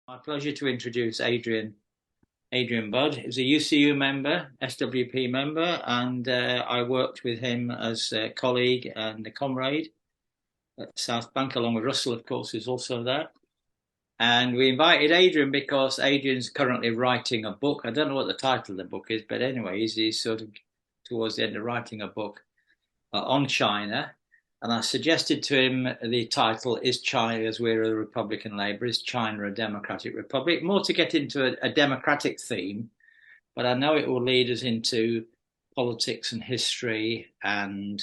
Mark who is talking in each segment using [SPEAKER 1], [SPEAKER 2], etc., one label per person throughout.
[SPEAKER 1] My pleasure to introduce Adrian Budd. He's a UCU member, SWP member, and I worked with him as a colleague and a comrade at South Bank, along with Russell, of course, who's also there. And we invited Adrian because Adrian's currently writing a book. I don't know what the title of the book is, but anyway, he's sort of towards the end of writing a book on China. And I suggested to him the title is China, as we're a Republican Labour, is China a democratic republic? More to get into a democratic theme, but I know it will lead us into politics and history and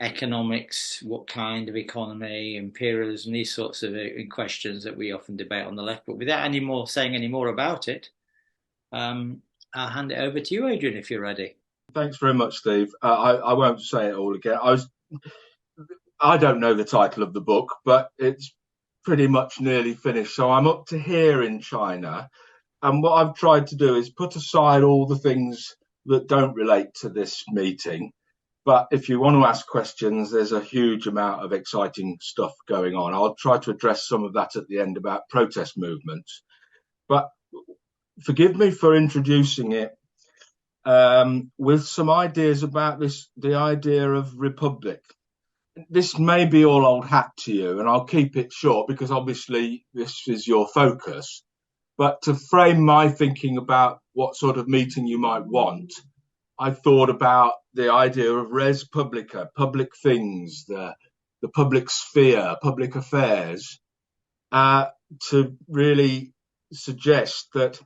[SPEAKER 1] economics, what kind of economy, imperialism, these sorts of questions that we often debate on the left. But without saying any more about it, I'll hand it over to you, Adrian, if you're ready.
[SPEAKER 2] Thanks very much, Steve. I won't say it all again. I don't know the title of the book, but it's pretty much nearly finished. So I'm up to here in China. And what I've tried to do is put aside all the things that don't relate to this meeting. But if you want to ask questions, there's a huge amount of exciting stuff going on. I'll try to address some of that at the end about protest movements. But forgive me for introducing it with some ideas about the idea of republic. This may be all old hat to you, and I'll keep it short because obviously this is your focus. But to frame my thinking about what sort of meeting you might want, I thought about the idea of res publica, public things, the public sphere, public affairs, to really suggest that,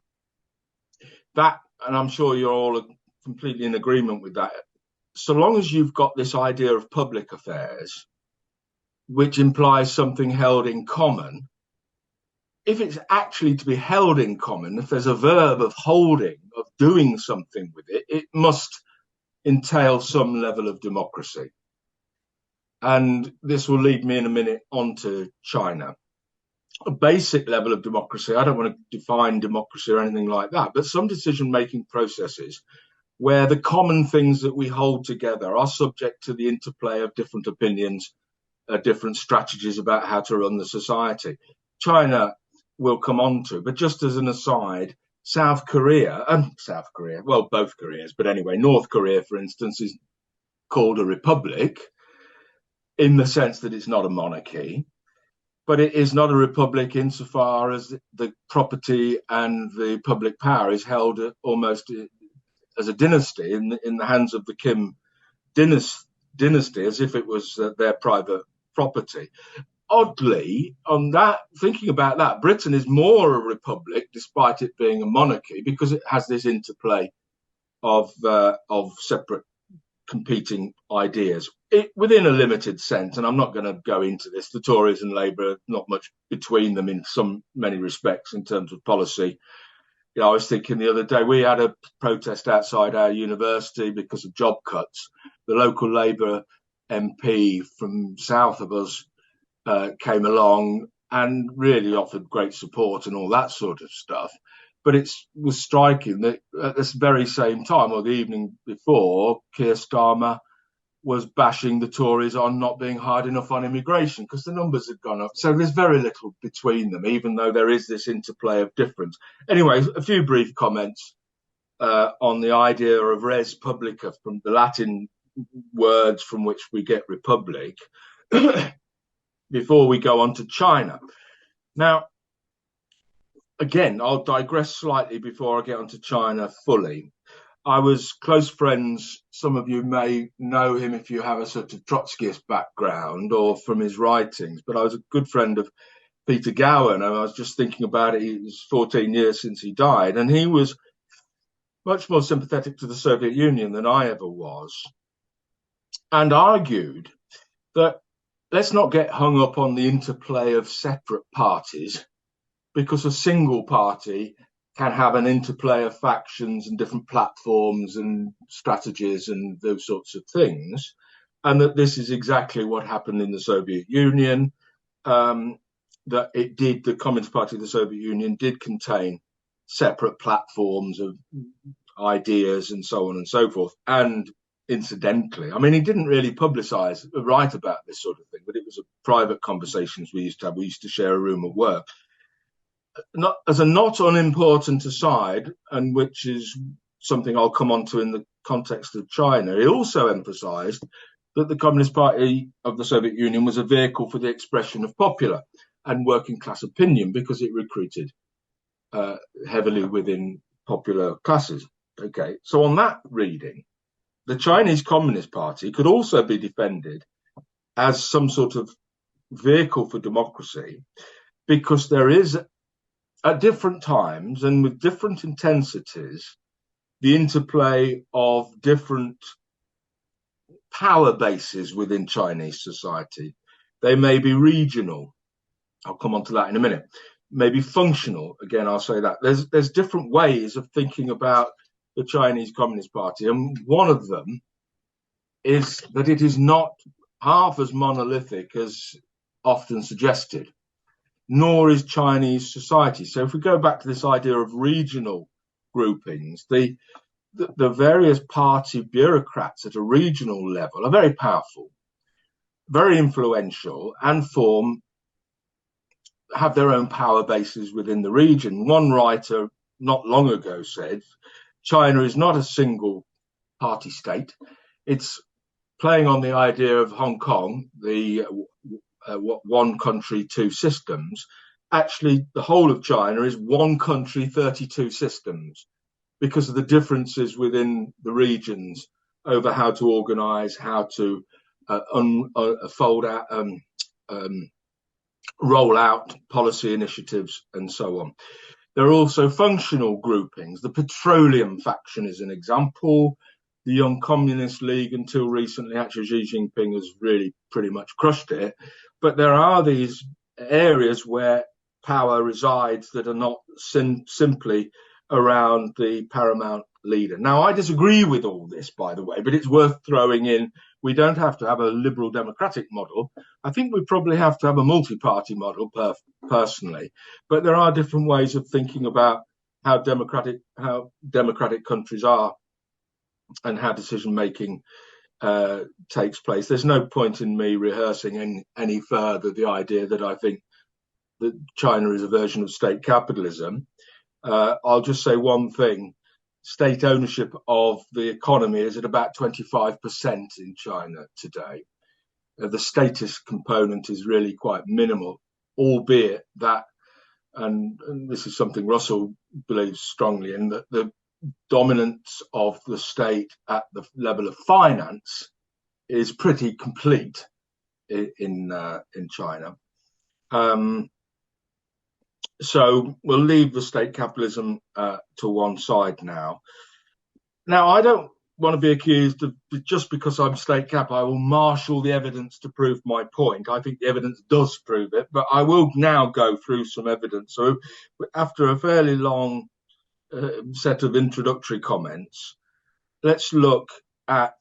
[SPEAKER 2] and I'm sure you're all completely in agreement with that, so long as you've got this idea of public affairs, which implies something held in common, if it's actually to be held in common, if there's a verb of holding, of doing something with it, it must entail some level of democracy. And this will lead me in a minute on to China. A basic level of democracy, I don't want to define democracy or anything like that, but some decision-making processes where the common things that we hold together are subject to the interplay of different opinions, different strategies about how to run the society. China will come on to, but just as an aside, South Korea, well, both Koreas, but anyway, North Korea, for instance, is called a republic in the sense that it's not a monarchy, but it is not a republic insofar as the property and the public power is held almost as a dynasty in the hands of the Kim dynasty, as if it was their private property. Oddly, on that, thinking about that, Britain is more a republic, despite it being a monarchy, because it has this interplay of separate competing ideas within a limited sense. And I'm not going to go into this. The Tories and Labour, not much between them in many respects in terms of policy. I was thinking the other day, we had a protest outside our university because of job cuts. The local Labour MP from south of us came along and really offered great support and all that sort of stuff. But it was striking that at this very same time, or the evening before, Keir Starmer was bashing the Tories on not being hard enough on immigration because the numbers had gone up. So there's very little between them, even though there is this interplay of difference. Anyway, a few brief comments on the idea of res publica, from the Latin words from which we get republic, before we go on to China. Now, again, I'll digress slightly before I get onto China fully. I was close friends, some of you may know him if you have a sort of Trotskyist background or from his writings, but I was a good friend of Peter Gowan, and I was just thinking about it. It was 14 years since he died, and he was much more sympathetic to the Soviet Union than I ever was, and argued that let's not get hung up on the interplay of separate parties, because a single party can have an interplay of factions and different platforms and strategies and those sorts of things. And that this is exactly what happened in the Soviet Union, that the Communist Party of the Soviet Union did contain separate platforms of ideas and so on and so forth. And incidentally, I mean, he didn't really write about this sort of thing, but it was a private conversations we used to have. We used to share a room at work. not as a not unimportant aside, and which is something I'll come on to in the context of China, he also emphasized that the Communist Party of the Soviet Union was a vehicle for the expression of popular and working class opinion because it recruited heavily within popular classes. Okay, so on that reading, the Chinese Communist Party could also be defended as some sort of vehicle for democracy because there is, at different times and with different intensities, the interplay of different power bases within Chinese society. They may be regional. I'll come on to that in a minute. Maybe functional. Again, I'll say that. There's different ways of thinking about the Chinese Communist Party. And one of them is that it is not half as monolithic as often suggested, nor is Chinese society. So if we go back to this idea of regional groupings, the various party bureaucrats at a regional level are very powerful, very influential, and have their own power bases within the region. One writer not long ago said, China is not a single party state. It's playing on the idea of Hong Kong, the one country, two systems. Actually, the whole of China is one country, 32 systems, because of the differences within the regions over how to organize, how to fold out, roll out policy initiatives, and so on. There are also functional groupings. The petroleum faction is an example. The Young Communist League, until recently, actually Xi Jinping has really pretty much crushed it. But there are these areas where power resides that are not simply around the paramount leader. Now, I disagree with all this, by the way, but it's worth throwing in. We don't have to have a liberal democratic model. I think we probably have to have a multi-party model personally, but there are different ways of thinking about how democratic countries are and how decision making takes place. There's no point in me rehearsing any further the idea that I think that China is a version of state capitalism. I'll just say one thing. State ownership of the economy is at about 25% in China today. The statist component is really quite minimal, albeit that, and this is something Russell believes strongly in, that the dominance of the state at the level of finance is pretty complete in China. So we'll leave the state capitalism to one side now. Now, I don't want to be accused of, just because I'm state cap, I will marshal the evidence to prove my point. I think the evidence does prove it, but I will now go through some evidence. So after a fairly long set of introductory comments, let's look at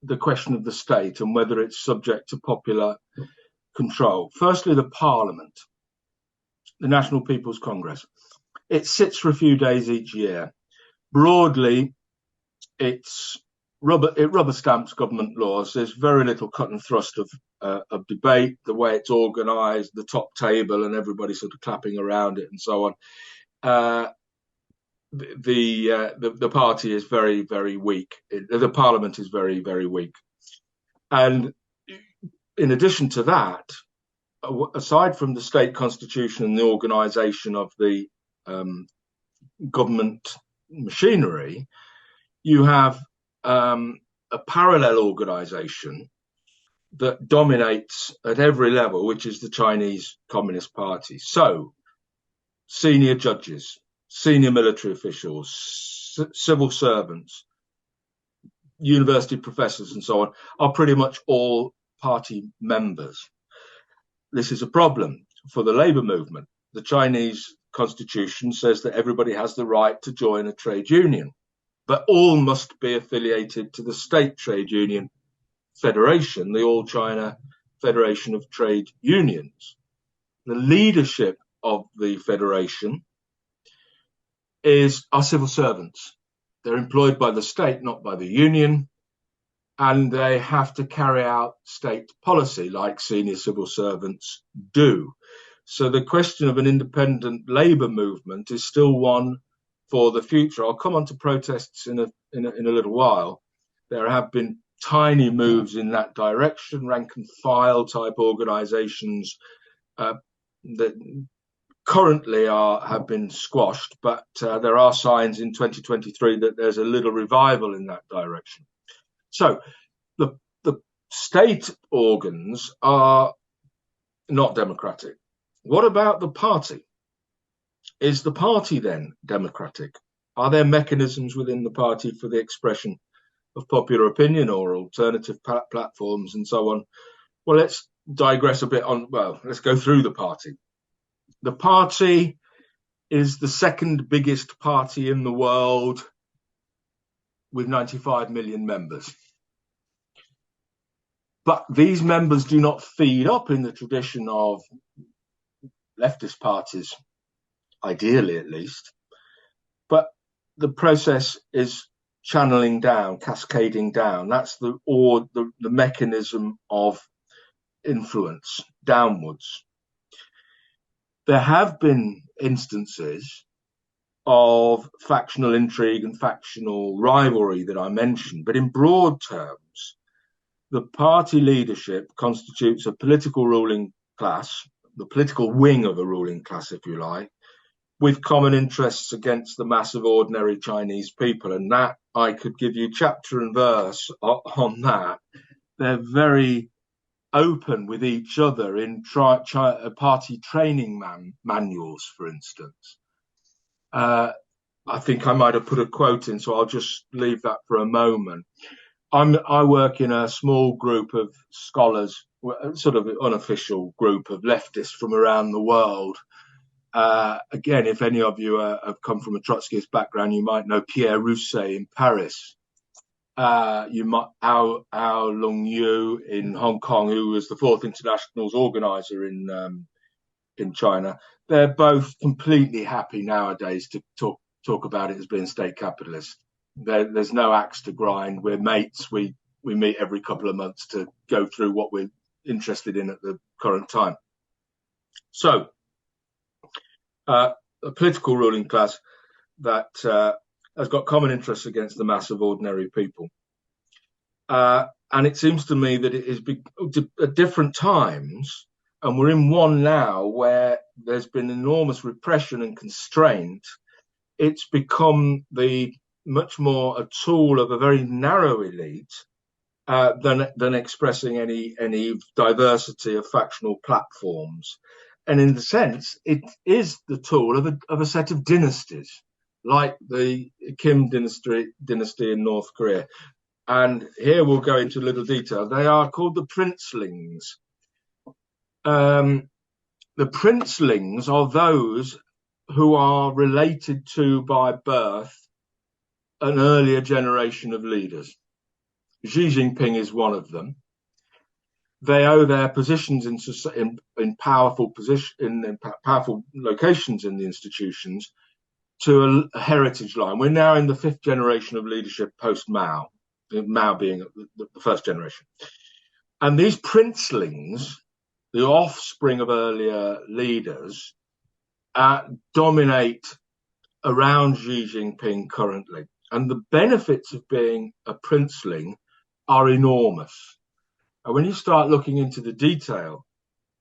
[SPEAKER 2] the question of the state and whether it's subject to popular control. Firstly, the Parliament, the National People's Congress. It sits for a few days each year. Broadly, it rubber stamps government laws. There's very little cut and thrust of debate, the way it's organised, the top table, and everybody sort of clapping around it and so on. The party is very, very weak. The Parliament is very, very weak. And in addition to that, aside from the state constitution and the organisation of the government machinery, you have a parallel organisation that dominates at every level, which is the Chinese Communist Party. So, senior judges, senior military officials, civil servants, university professors, and so on, are pretty much all party members. This is a problem for the labour movement. The Chinese constitution says that everybody has the right to join a trade union, but all must be affiliated to the state trade union federation, the All China Federation of Trade Unions. The leadership of the federation are civil servants. They're employed by the state, not by the union, and they have to carry out state policy like senior civil servants do. So the question of an independent labour movement is still one for the future. I'll come on to protests in a little while. There have been tiny moves in that direction, rank and file type organisations that currently have been squashed, but there are signs in 2023 that there's a little revival in that direction. So the state organs are not democratic. What about the party? Is the party then democratic? Are there mechanisms within the party for the expression of popular opinion or alternative platforms and so on? Well, let's digress a bit let's go through the party. The party is the second biggest party in the world with 95 million members. But these members do not feed up in the tradition of leftist parties, ideally at least. But the process is channeling down, cascading down. That's the mechanism of influence downwards. There have been instances of factional intrigue and factional rivalry that I mentioned, but in broad terms, the party leadership constitutes a political ruling class, the political wing of a ruling class, if you like, with common interests against the mass of ordinary Chinese people. And that, I could give you chapter and verse on that. They're very open with each other in party training manuals, for instance. I think I might have put a quote in, so I'll just leave that for a moment. I work in a small group of scholars, sort of an unofficial group of leftists from around the world. Again, if any of you have come from a Trotskyist background, you might know Pierre Rousset in Paris. You might Ao Lung Yu in Hong Kong, who was the Fourth International's organizer in China. They're both completely happy nowadays to talk about it as being state capitalist. There's no axe to grind. We're mates. We meet every couple of months to go through what we're interested in at the current time. So, a political ruling class that has got common interests against the mass of ordinary people. And it seems to me that it is at different times, and we're in one now where there's been enormous repression and constraint. It's become much more a tool of a very narrow elite than expressing any diversity of factional platforms. And in the sense, it is the tool of a set of dynasties, like the Kim dynasty in North Korea. And here we'll go into a little detail. They are called the princelings. The princelings are those who are related to by birth an earlier generation of leaders. Xi Jinping is one of them. They owe their positions in powerful locations in the institutions to a heritage line. We're now in the fifth generation of leadership post Mao, Mao being the first generation. And these princelings, the offspring of earlier leaders, dominate around Xi Jinping currently. And the benefits of being a princeling are enormous. And when you start looking into the detail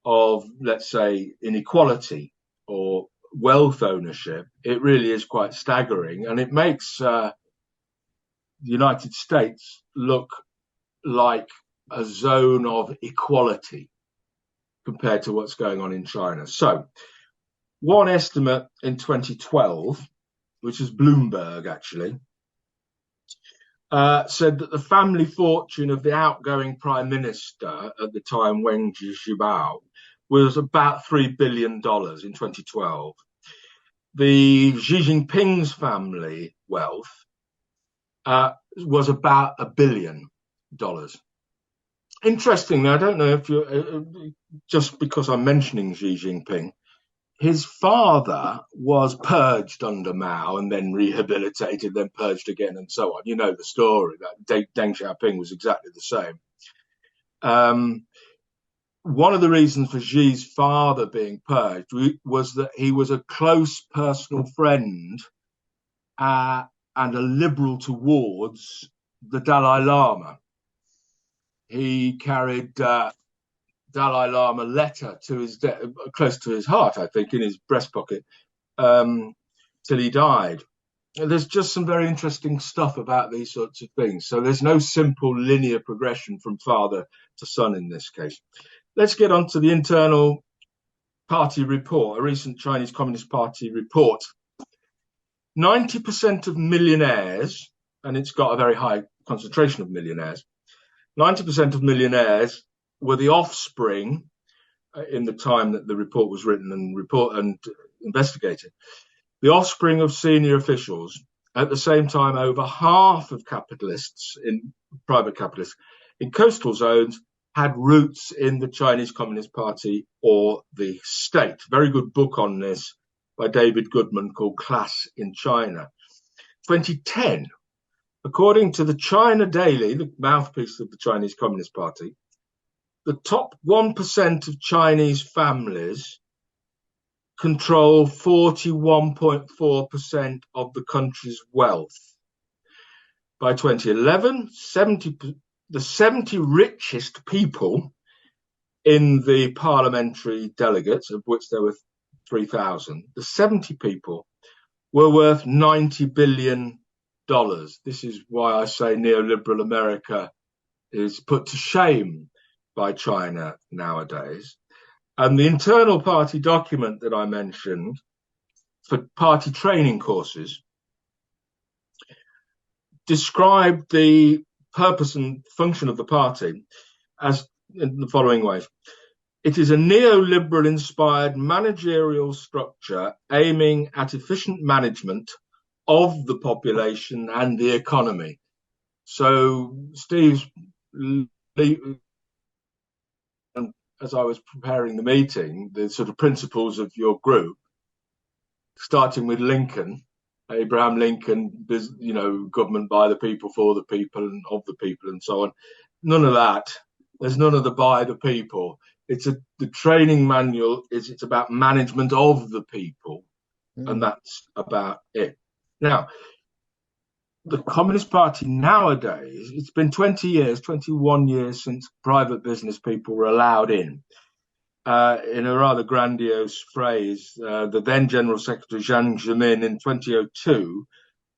[SPEAKER 2] of, let's say, inequality or wealth ownership, it really is quite staggering. And it makes the United States look like a zone of equality compared to what's going on in China. So one estimate in 2012, which is Bloomberg actually, said that the family fortune of the outgoing prime minister at the time, Wen Jiabao, was about $3 billion in 2012. The Xi Jinping's family wealth was about $1 billion. Interestingly, I don't know if you just because I'm mentioning Xi Jinping, his father was purged under Mao and then rehabilitated, then purged again, and so on. You know the story. That Deng Xiaoping was exactly the same. one of the reasons for Xi's father being purged was that he was a close personal friend and a liberal towards the Dalai Lama. He carried Dalai Lama letter to his close to his heart, I think, in his breast pocket till he died. There's just some very interesting stuff about these sorts of things. So there's no simple linear progression from father to son in this case. Let's get on to the internal party report, a recent Chinese Communist Party report. 90% of millionaires, and it's got a very high concentration of millionaires, 90% of millionaires were the offspring in the time that the report was written and investigated. The offspring of senior officials. At the same time, over half of capitalists, in private capitalists, in coastal zones had roots in the Chinese Communist Party or the state. Very good book on this by David Goodman called Class in China. 2010, according to the China Daily, the mouthpiece of the Chinese Communist Party, the top 1% of Chinese families control 41.4% of the country's wealth. By 2011, the 70 richest people in the parliamentary delegates, of which there were 3,000, the 70 people were worth $90 billion. This is why I say neoliberal America is put to shame by China nowadays. And the internal party document that I mentioned for party training courses described the purpose and function of the party as in the following ways. It is a neoliberal inspired managerial structure aiming at efficient management of the population and the economy. So Steve's, as I was preparing the meeting, the sort of principles of your group, starting with Lincoln, Abraham Lincoln, government by the people, for the people, and of the people, and so on. None of that. There's none of the by the people. The training manual it's about management of the people, and that's about it. Now, the Communist Party nowadays, it's been 21 years since private business people were allowed in. In a rather grandiose phrase, the then General Secretary Jiang Zemin in 2002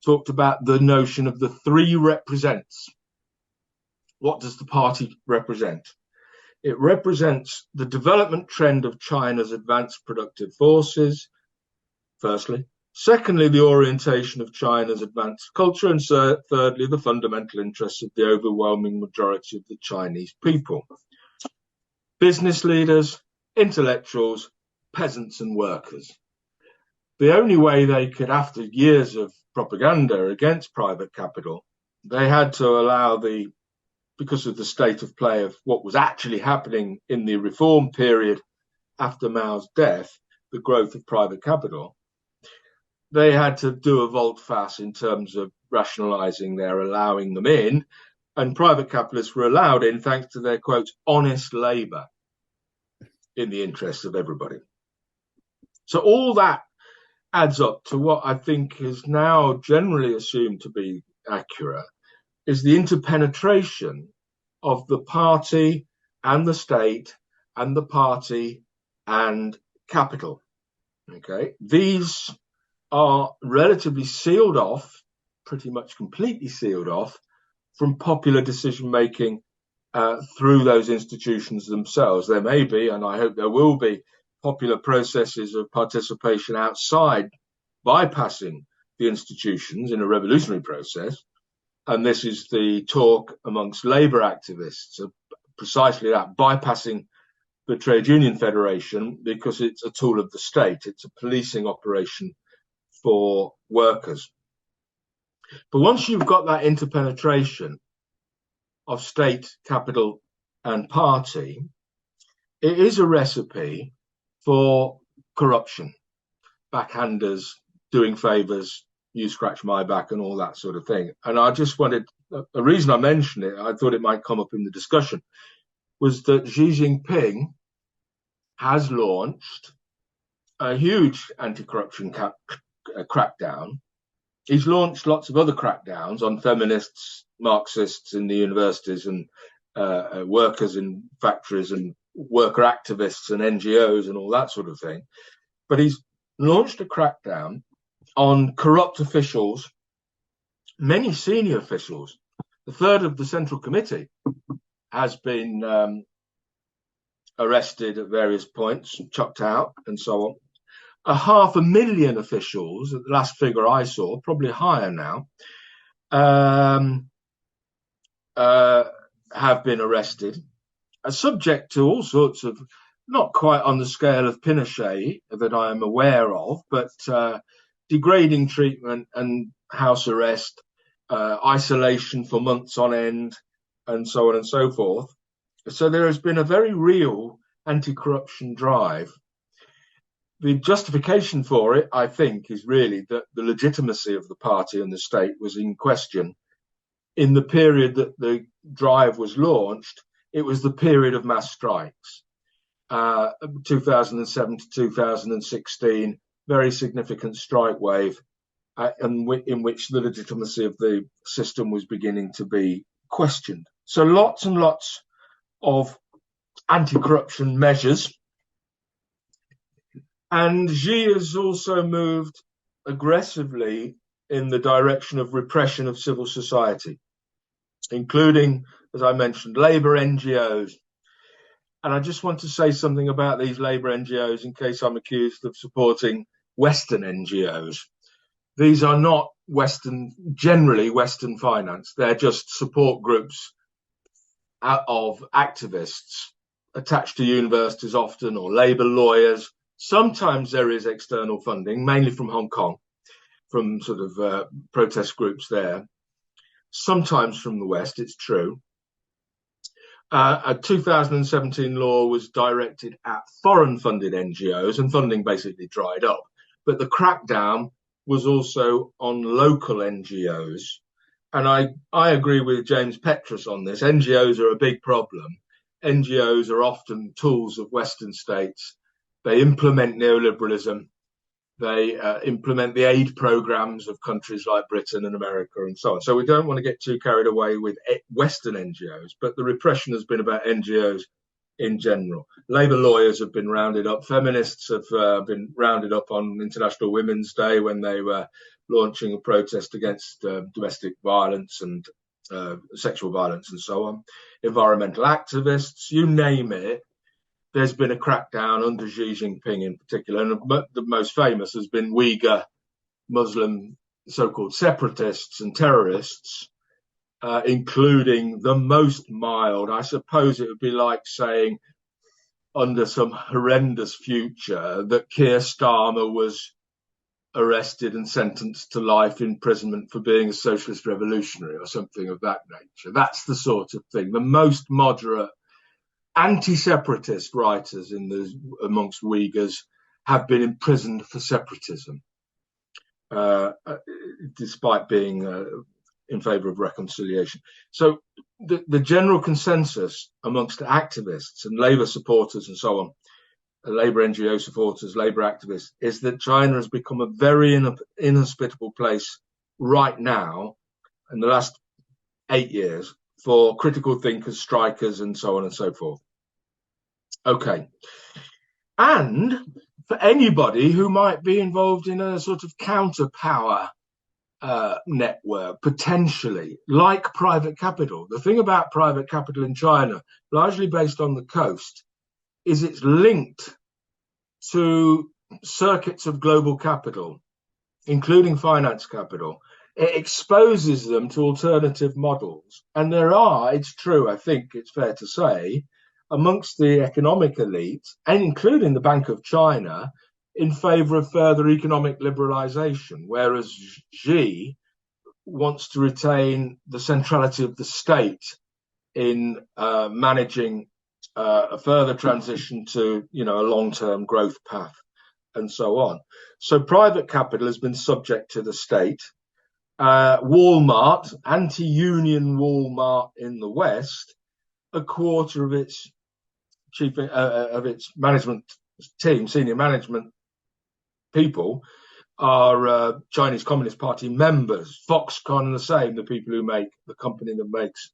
[SPEAKER 2] talked about the notion of the three represents. What does the party represent? It represents the development trend of China's advanced productive forces, firstly. Secondly, the orientation of China's advanced culture. And thirdly, the fundamental interests of the overwhelming majority of the Chinese people. Business leaders, intellectuals, peasants and workers. The only way they could, after years of propaganda against private capital, they had to allow because of the state of play of what was actually happening in the reform period after Mao's death, the growth of private capital, they had to do a volte-face in terms of rationalizing their allowing them in, and private capitalists were allowed in thanks to their, quote, honest labor in the interests of everybody. So all that adds up to what I think is now generally assumed to be accurate, is the interpenetration of the party and the state and the party and capital. Okay, these are relatively sealed off, pretty much completely sealed off from popular decision making through those institutions themselves. There may be, and I hope there will be, popular processes of participation outside, bypassing the institutions in a revolutionary process. And this is the talk amongst labour activists, precisely that, bypassing the Trade Union Federation because it's a tool of the state. It's a policing operation for workers. But once you've got that interpenetration of state, capital and party, it is a recipe for corruption, backhanders, doing favours, you scratch my back and all that sort of thing. And I just wanted, a reason I mentioned it, I thought it might come up in the discussion, was that Xi Jinping has launched a huge anti-corruption crackdown. He's launched lots of other crackdowns on feminists, Marxists in the universities, and workers in factories, and worker activists and NGOs and all that sort of thing. But he's launched a crackdown on corrupt officials, many senior officials. The third of the Central Committee has been arrested at various points, chucked out, and so on. 500,000 officials, at the last figure I saw, probably higher now, have been arrested, subject to all sorts of, not quite on the scale of Pinochet that I am aware of, but degrading treatment and house arrest, isolation for months on end, and so on and so forth. So there has been a very real anti-corruption drive. The justification for it, I think, is really that the legitimacy of the party and the state was in question. In the period that the drive was launched, it was the period of mass strikes. 2007 to 2016, very significant strike wave, in which the legitimacy of the system was beginning to be questioned. So lots and lots of anti-corruption measures. And Xi has also moved aggressively in the direction of repression of civil society, including, as I mentioned, labor NGOs. And I just want to say something about these labor NGOs in case I'm accused of supporting Western NGOs. These are not generally Western finance. They're just support groups of activists attached to universities often, or labor lawyers. Sometimes there is external funding, mainly from Hong Kong, from sort of protest groups there. Sometimes from the West, it's true. A 2017 law was directed at foreign-funded NGOs, and funding basically dried up. But the crackdown was also on local NGOs. And I agree with James Petrus on this. NGOs are a big problem. NGOs are often tools of Western states. They implement neoliberalism. They implement the aid programs of countries like Britain and America and so on. So we don't want to get too carried away with Western NGOs, but the repression has been about NGOs in general. Labour lawyers have been rounded up. Feminists have been rounded up on International Women's Day when they were launching a protest against domestic violence and sexual violence and so on. Environmental activists, you name it. There's been a crackdown under Xi Jinping in particular, and the most famous has been Uyghur Muslim so-called separatists and terrorists, including the most mild. I suppose it would be like saying, under some horrendous future, that Keir Starmer was arrested and sentenced to life imprisonment for being a socialist revolutionary or something of that nature. That's the sort of thing. The most moderate anti-separatist writers amongst Uyghurs have been imprisoned for separatism, despite being in favour of reconciliation. So the general consensus amongst activists and Labour supporters and so on, Labour NGO supporters, Labour activists, is that China has become a very inhospitable place right now, in the last 8 years, for critical thinkers, strikers, and so on and so forth. Okay. And for anybody who might be involved in a sort of counterpower network, potentially, like private capital. The thing about private capital in China, largely based on the coast, is it's linked to circuits of global capital, including finance capital. It exposes them to alternative models. And there are, it's true, I think it's fair to say, amongst the economic elite, and including the Bank of China, in favour of further economic liberalisation, whereas Xi wants to retain the centrality of the state in managing a further transition to, a long-term growth path and so on. So private capital has been subject to the state. Walmart, anti-union Walmart in the West, a quarter of its of its management team, senior management people, are Chinese Communist Party members. Foxconn the same, the people who make the company that makes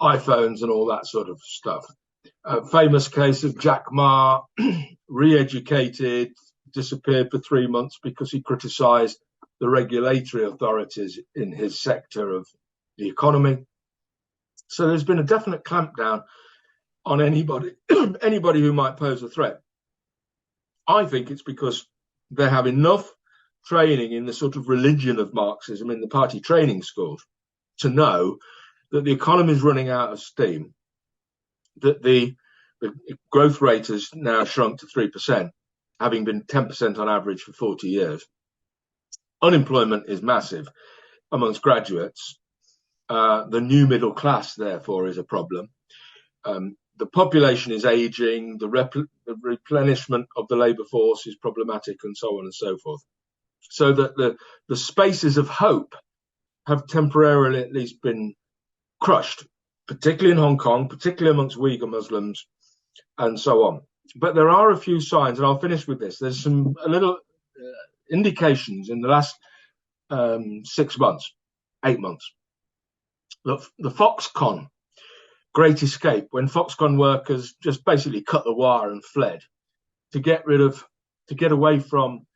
[SPEAKER 2] iPhones and all that sort of stuff. A famous case of Jack Ma, re-educated, disappeared for 3 months because he criticised the regulatory authorities in his sector of the economy. So there's been a definite clampdown on anybody who might pose a threat. I think it's because they have enough training in the sort of religion of Marxism in the party training schools to know that the economy is running out of steam, that the growth rate has now shrunk to 3%, having been 10% on average for 40 years. Unemployment is massive amongst graduates. The new middle class, therefore, is a problem. The population is aging, the replenishment of the labour force is problematic, and so on and so forth. So that the spaces of hope have temporarily at least been crushed, particularly in Hong Kong, particularly amongst Uyghur Muslims, and so on. But there are a few signs, and I'll finish with this. There's some little indications in the last 6 months, 8 months. Look, the Foxconn Great Escape, when Foxconn workers just basically cut the wire and fled to get away from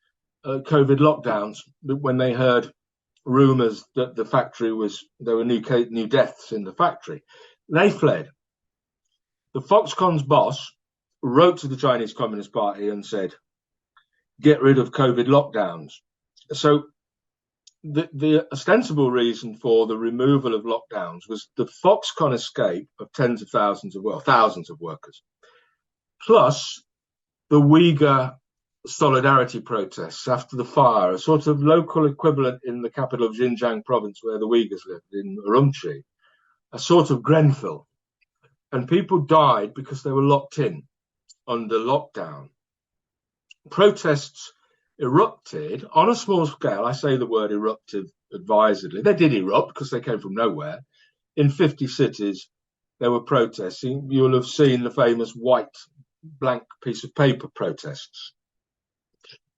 [SPEAKER 2] COVID lockdowns, when they heard rumours that there were new deaths in the factory, they fled. The Foxconn's boss wrote to the Chinese Communist Party and said, get rid of COVID lockdowns. So the ostensible reason for the removal of lockdowns was the Foxconn escape of thousands of workers, plus the Uyghur solidarity protests after the fire, a sort of local equivalent in the capital of Xinjiang province where the Uyghurs lived, in Urumqi, a sort of Grenfell. And people died because they were locked in under lockdown. Protests erupted on a small scale. I say the word eruptive advisedly. They did erupt because they came from nowhere. In 50 cities, there were protests. You'll have seen the famous white blank piece of paper protests.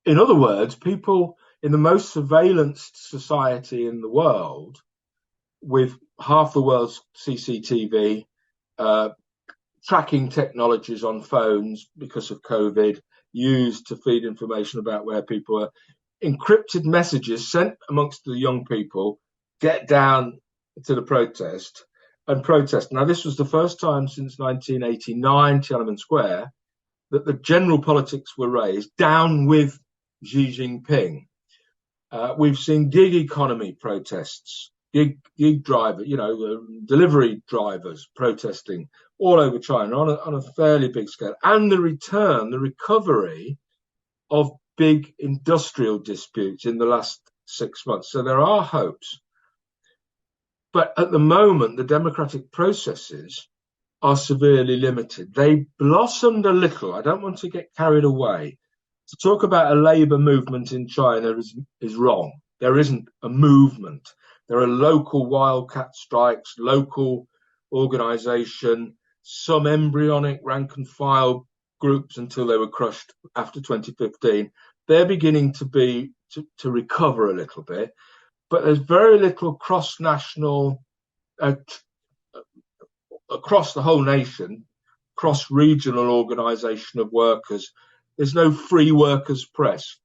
[SPEAKER 2] In other words, people in the most surveillanced society in the world, with half the world's CCTV, tracking technologies on phones because of COVID, used to feed information about where people are, encrypted messages sent amongst the young people, get down to the protest and protest. Now, this was the first time since 1989, Tiananmen Square, that the general politics were raised, down with Xi Jinping. We've seen gig economy protests, gig driver, delivery drivers protesting all over China on a fairly big scale, and the recovery of big industrial disputes in the last 6 months. So there are hopes. But at the moment, the democratic processes are severely limited. They blossomed a little. I don't want to get carried away. To talk about a labor movement in China is wrong. There isn't a movement. There are local wildcat strikes, local organization, some embryonic rank and file groups until they were crushed after 2015. They're beginning to recover a little bit, but there's very little cross-national, across the whole nation, cross-regional organization of workers. There's no free workers' press.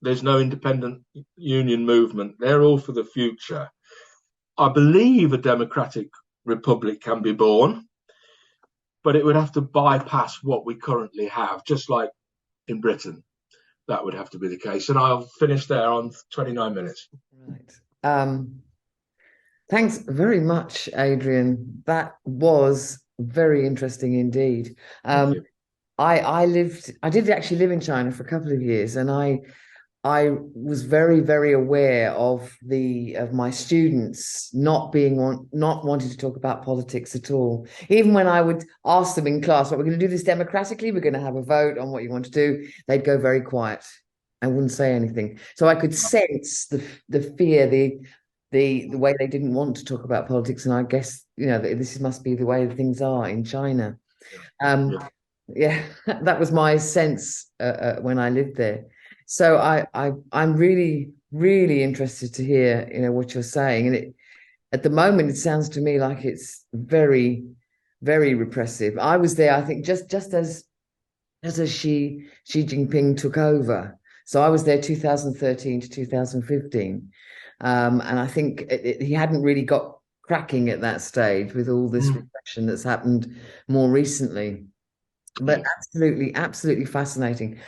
[SPEAKER 2] There's no independent union movement. They're all for the future. I believe a democratic republic can be born, but it would have to bypass what we currently have, just like in Britain. That would have to be the case. And I'll finish there on 29 minutes.
[SPEAKER 3] Right. Thanks very much, Adrian. That was very interesting indeed. I did actually live in China for a couple of years, and I was very, very aware of my students not wanting to talk about politics at all. Even when I would ask them in class, "What, we're going to do this democratically? We're going to have a vote on what you want to do," they'd go very quiet. I wouldn't say anything. So I could sense the fear, the way they didn't want to talk about politics, and I guess this must be the way things are in China. Um, yeah, that was my sense when I lived there. So I'm really, really interested to hear, what you're saying. And at the moment, it sounds to me like it's very, very repressive. I was there, I think, just as Xi Jinping took over. So I was there 2013 to 2015. And I think he hadn't really got cracking at that stage with all this repression that's happened more recently. But absolutely, absolutely fascinating.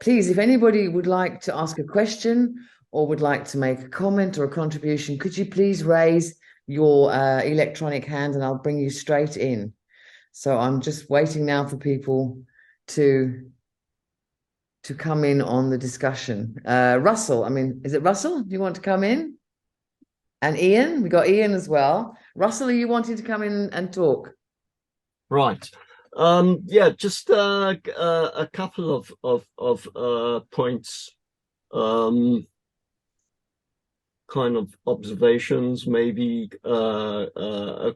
[SPEAKER 3] Please, if anybody would like to ask a question or would like to make a comment or a contribution, could you please raise your electronic hand and I'll bring you straight in. So I'm just waiting now for people to come in on the discussion. Russell, is it Russell? Do you want to come in? And Ian, we got Ian as well. Russell, are you wanting to come in and talk?
[SPEAKER 4] Right. Yeah, just a couple of points, kind of observations, maybe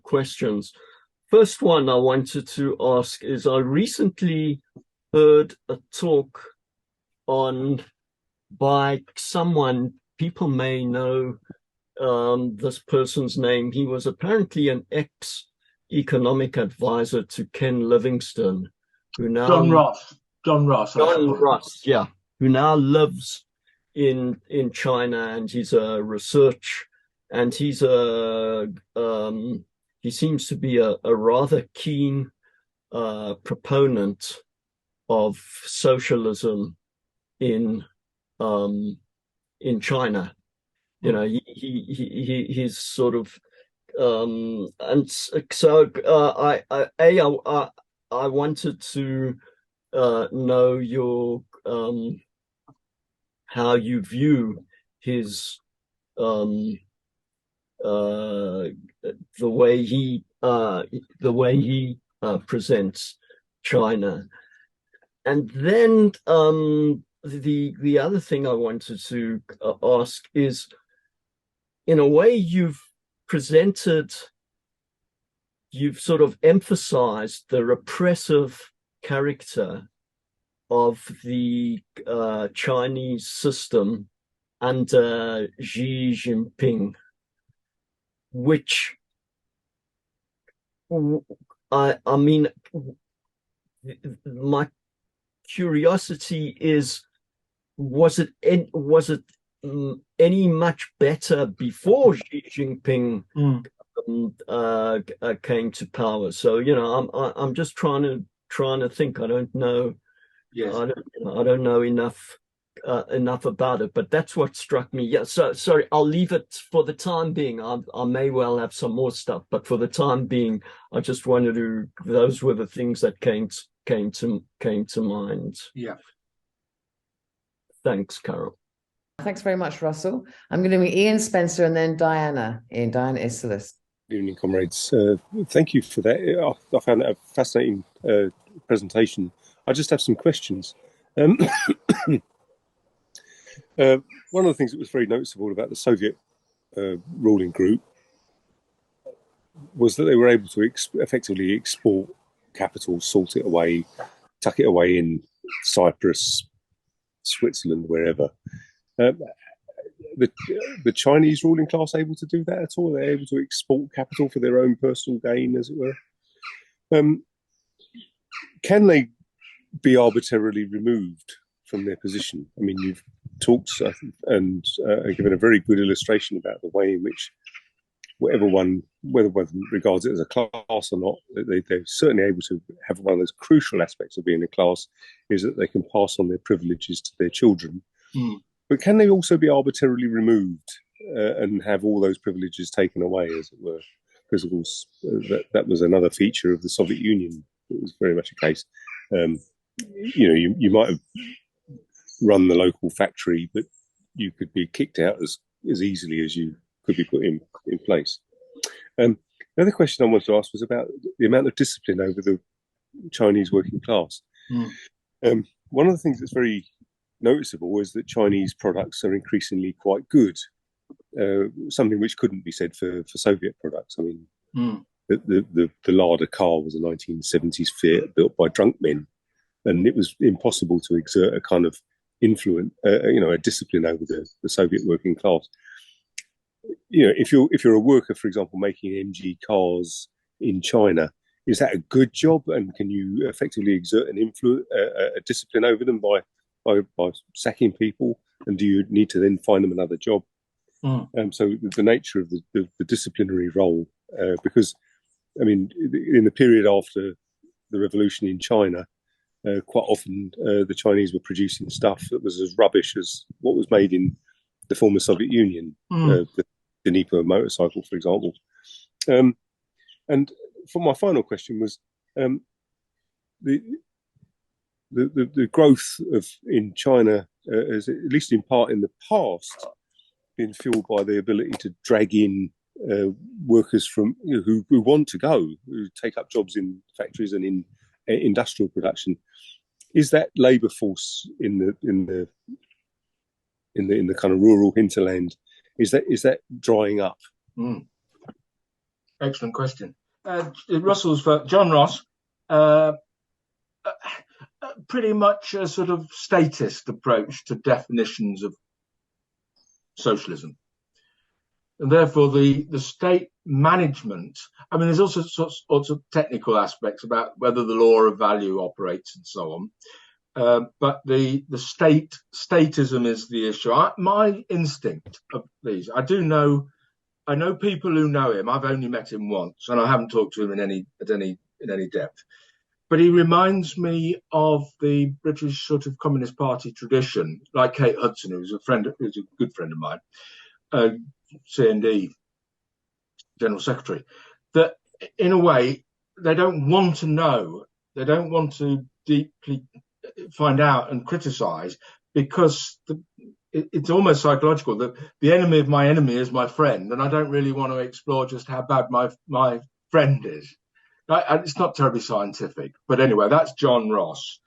[SPEAKER 4] questions. First one I wanted to ask is I recently heard a talk by someone, people may know this person's name. He was apparently an ex-economic advisor to Ken Livingstone, who now
[SPEAKER 2] John Ross,
[SPEAKER 4] yeah, who now lives in China, and he's a research, and he seems to be a rather keen proponent of socialism in China. He's sort of and so I wanted to know your how you view his the way he presents China. And then the other thing I wanted to ask is, in a way, you've sort of emphasized the repressive character of the Chinese system under Xi Jinping, which I mean, my curiosity is, was it any much better before Xi Jinping came to power? So I'm just trying to think. I don't know. Yes. I don't know enough about it, but that's what struck me. Yeah. So sorry, I'll leave it for the time being. I may well have some more stuff, but for the time being, I just wanted to. Those were the things that came to mind.
[SPEAKER 2] Yeah.
[SPEAKER 4] Thanks, Carol.
[SPEAKER 3] Thanks very much, Russell. I'm going to meet Ian Spencer and then Diana Isserlis.
[SPEAKER 5] Good evening, comrades. Thank you for that. I found that a fascinating presentation. I just have some questions. One of the things that was very noticeable about the Soviet ruling group was that they were able to effectively export capital, salt it away, tuck it away in Cyprus, Switzerland, wherever. The Chinese ruling class able to do that at all? Are they able to export capital for their own personal gain, as it were? Can they be arbitrarily removed from their position? I mean, you've talked and given a very good illustration about the way in which whether one regards it as a class or not, they're certainly able to have one of those crucial aspects of being a class is that they can pass on their privileges to their children. But can they also be arbitrarily removed and have all those privileges taken away, as it were? Because, of course, that was another feature of the Soviet Union. It was very much a case. You might have run the local factory, but you could be kicked out as easily as you could be put in place. The other question I wanted to ask was about the amount of discipline over the Chinese working class. One of the things that's very noticeable is that Chinese products are increasingly quite good, something which couldn't be said for Soviet products. I mean, the Lada car was a 1970s Fiat built by drunk men, and it was impossible to exert a kind of influence, a discipline over the Soviet working class. If you're a worker, for example, making MG cars in China, is that a good job, and can you effectively exert an influence, a discipline over them by sacking people, and do you need to then find them another job? So the nature of the disciplinary role, because I mean, in the period after the revolution in China, quite often the Chinese were producing stuff that was as rubbish as what was made in the former Soviet Union, the Dnieper motorcycle, for example. And for my final question was the growth in China, has, at least in part in the past, been fueled by the ability to drag in workers from who want to go, who take up jobs in factories and in industrial production. Is that labour force in the kind of rural hinterland, is that drying up?
[SPEAKER 2] Excellent question. Russell's for John Ross. Pretty much a sort of statist approach to definitions of socialism. And therefore, the state management, I mean, there's also sorts of technical aspects about whether the law of value operates and so on. But the statism is the issue. My instinct of these, I know people who know him. I've only met him once, and I haven't talked to him in any depth. But he reminds me of the British sort of Communist Party tradition, like Kate Hudson, who's a good friend of mine, C&D General Secretary, that in a way they don't want to know, they don't want to deeply find out and criticise, because it's almost psychological that the enemy of my enemy is my friend, and I don't really want to explore just how bad my friend is. It's not terribly scientific, but anyway, that's John Ross.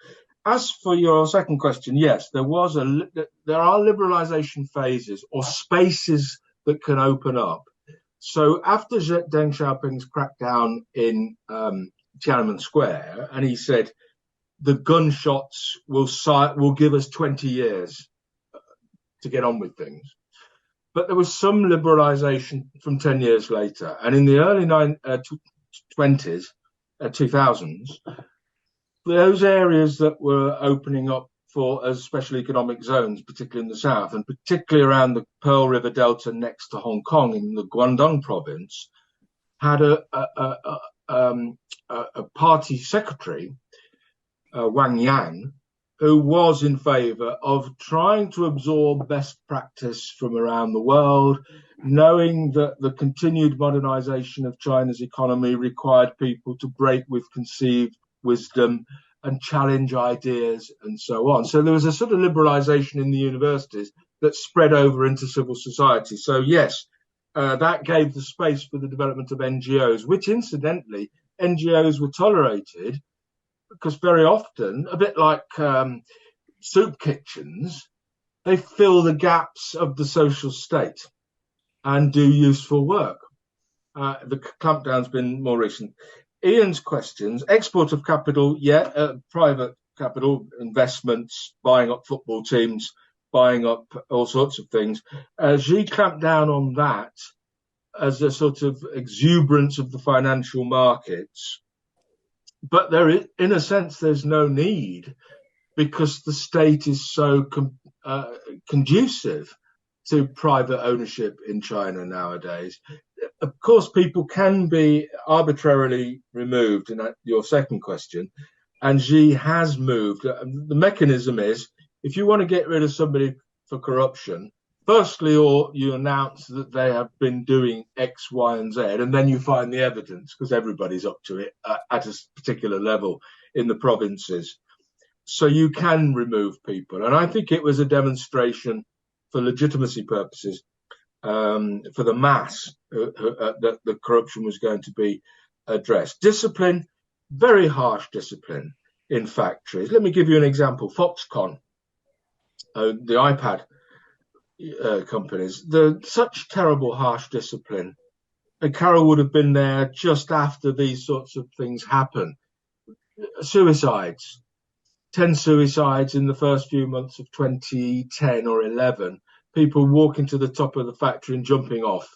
[SPEAKER 2] As for your second question, yes, there are liberalisation phases or spaces that can open up. So after Deng Xiaoping's crackdown in Tiananmen Square, and he said the gunshots will give us 20 years to get on with things. But there was some liberalisation from 10 years later, and in the early 2000s, those areas that were opening up as special economic zones, particularly in the south, and particularly around the Pearl River Delta next to Hong Kong in the Guangdong province, had a party secretary, Wang Yang, who was in favour of trying to absorb best practice from around the world, knowing that the continued modernisation of China's economy required people to break with conceived wisdom and challenge ideas and so on. So there was a sort of liberalisation in the universities that spread over into civil society. So yes, that gave the space for the development of NGOs, which incidentally, NGOs were tolerated because very often, a bit like soup kitchens, they fill the gaps of the social state and do useful work. The clampdown's been more recent. Ian's questions, export of capital, private capital, investments, buying up football teams, buying up all sorts of things. Xi clamped down on that as a sort of exuberance of the financial markets. But in a sense, there's no need, because the state is so conducive to private ownership in China nowadays. Of course, people can be arbitrarily removed, in your second question, and Xi has moved. The mechanism is, if you want to get rid of somebody for corruption, firstly, you announce that they have been doing X, Y, and Z, and then you find the evidence, because everybody's up to it at a particular level in the provinces. So you can remove people. And I think it was a demonstration for legitimacy purposes, for the mass, that the corruption was going to be addressed. Discipline, very harsh discipline in factories. Let me give you an example. Foxconn, the iPad companies, such terrible harsh discipline and Carol would have been there just after these sorts of things happen. Suicides, 10 suicides in the first few months of 2010 or 11, people walking to the top of the factory and jumping off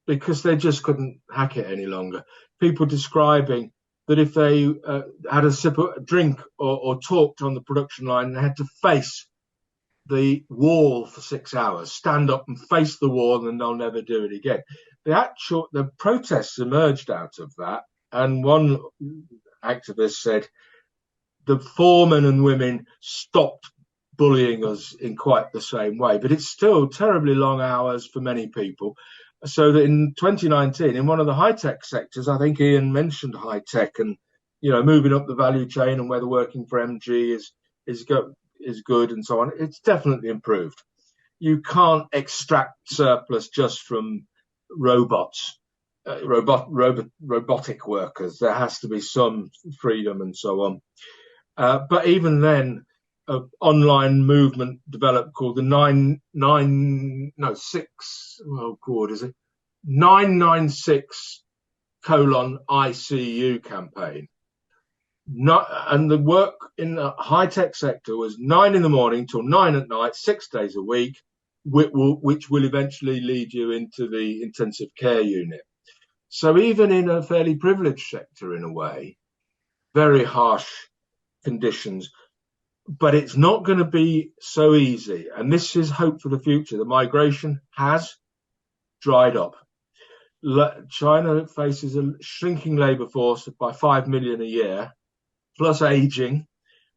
[SPEAKER 2] because they just couldn't hack it any longer. People describing that if they had a sip of a drink or talked on the production line, they had to face the wall for 6 hours, stand up and face the wall, and they'll never do it again. The protests emerged out of that, and one activist said the foremen and women stopped bullying us in quite the same way, but it's still terribly long hours for many people. So that in 2019, in one of the high-tech sectors, I think Ian mentioned high-tech and, moving up the value chain and whether working for MG is good and so on. It's definitely improved. You can't extract surplus just from robots, robotic workers. There has to be some freedom and so on. But even then, an online movement developed called the 996:ICU campaign. And the work in the high-tech sector was 9 a.m. till 9 p.m, 6 days a week, which will eventually lead you into the intensive care unit. So even in a fairly privileged sector, in a way, very harsh conditions, but it's not going to be so easy. And this is hope for the future. The migration has dried up. China faces a shrinking labour force by 5 million a year, plus aging.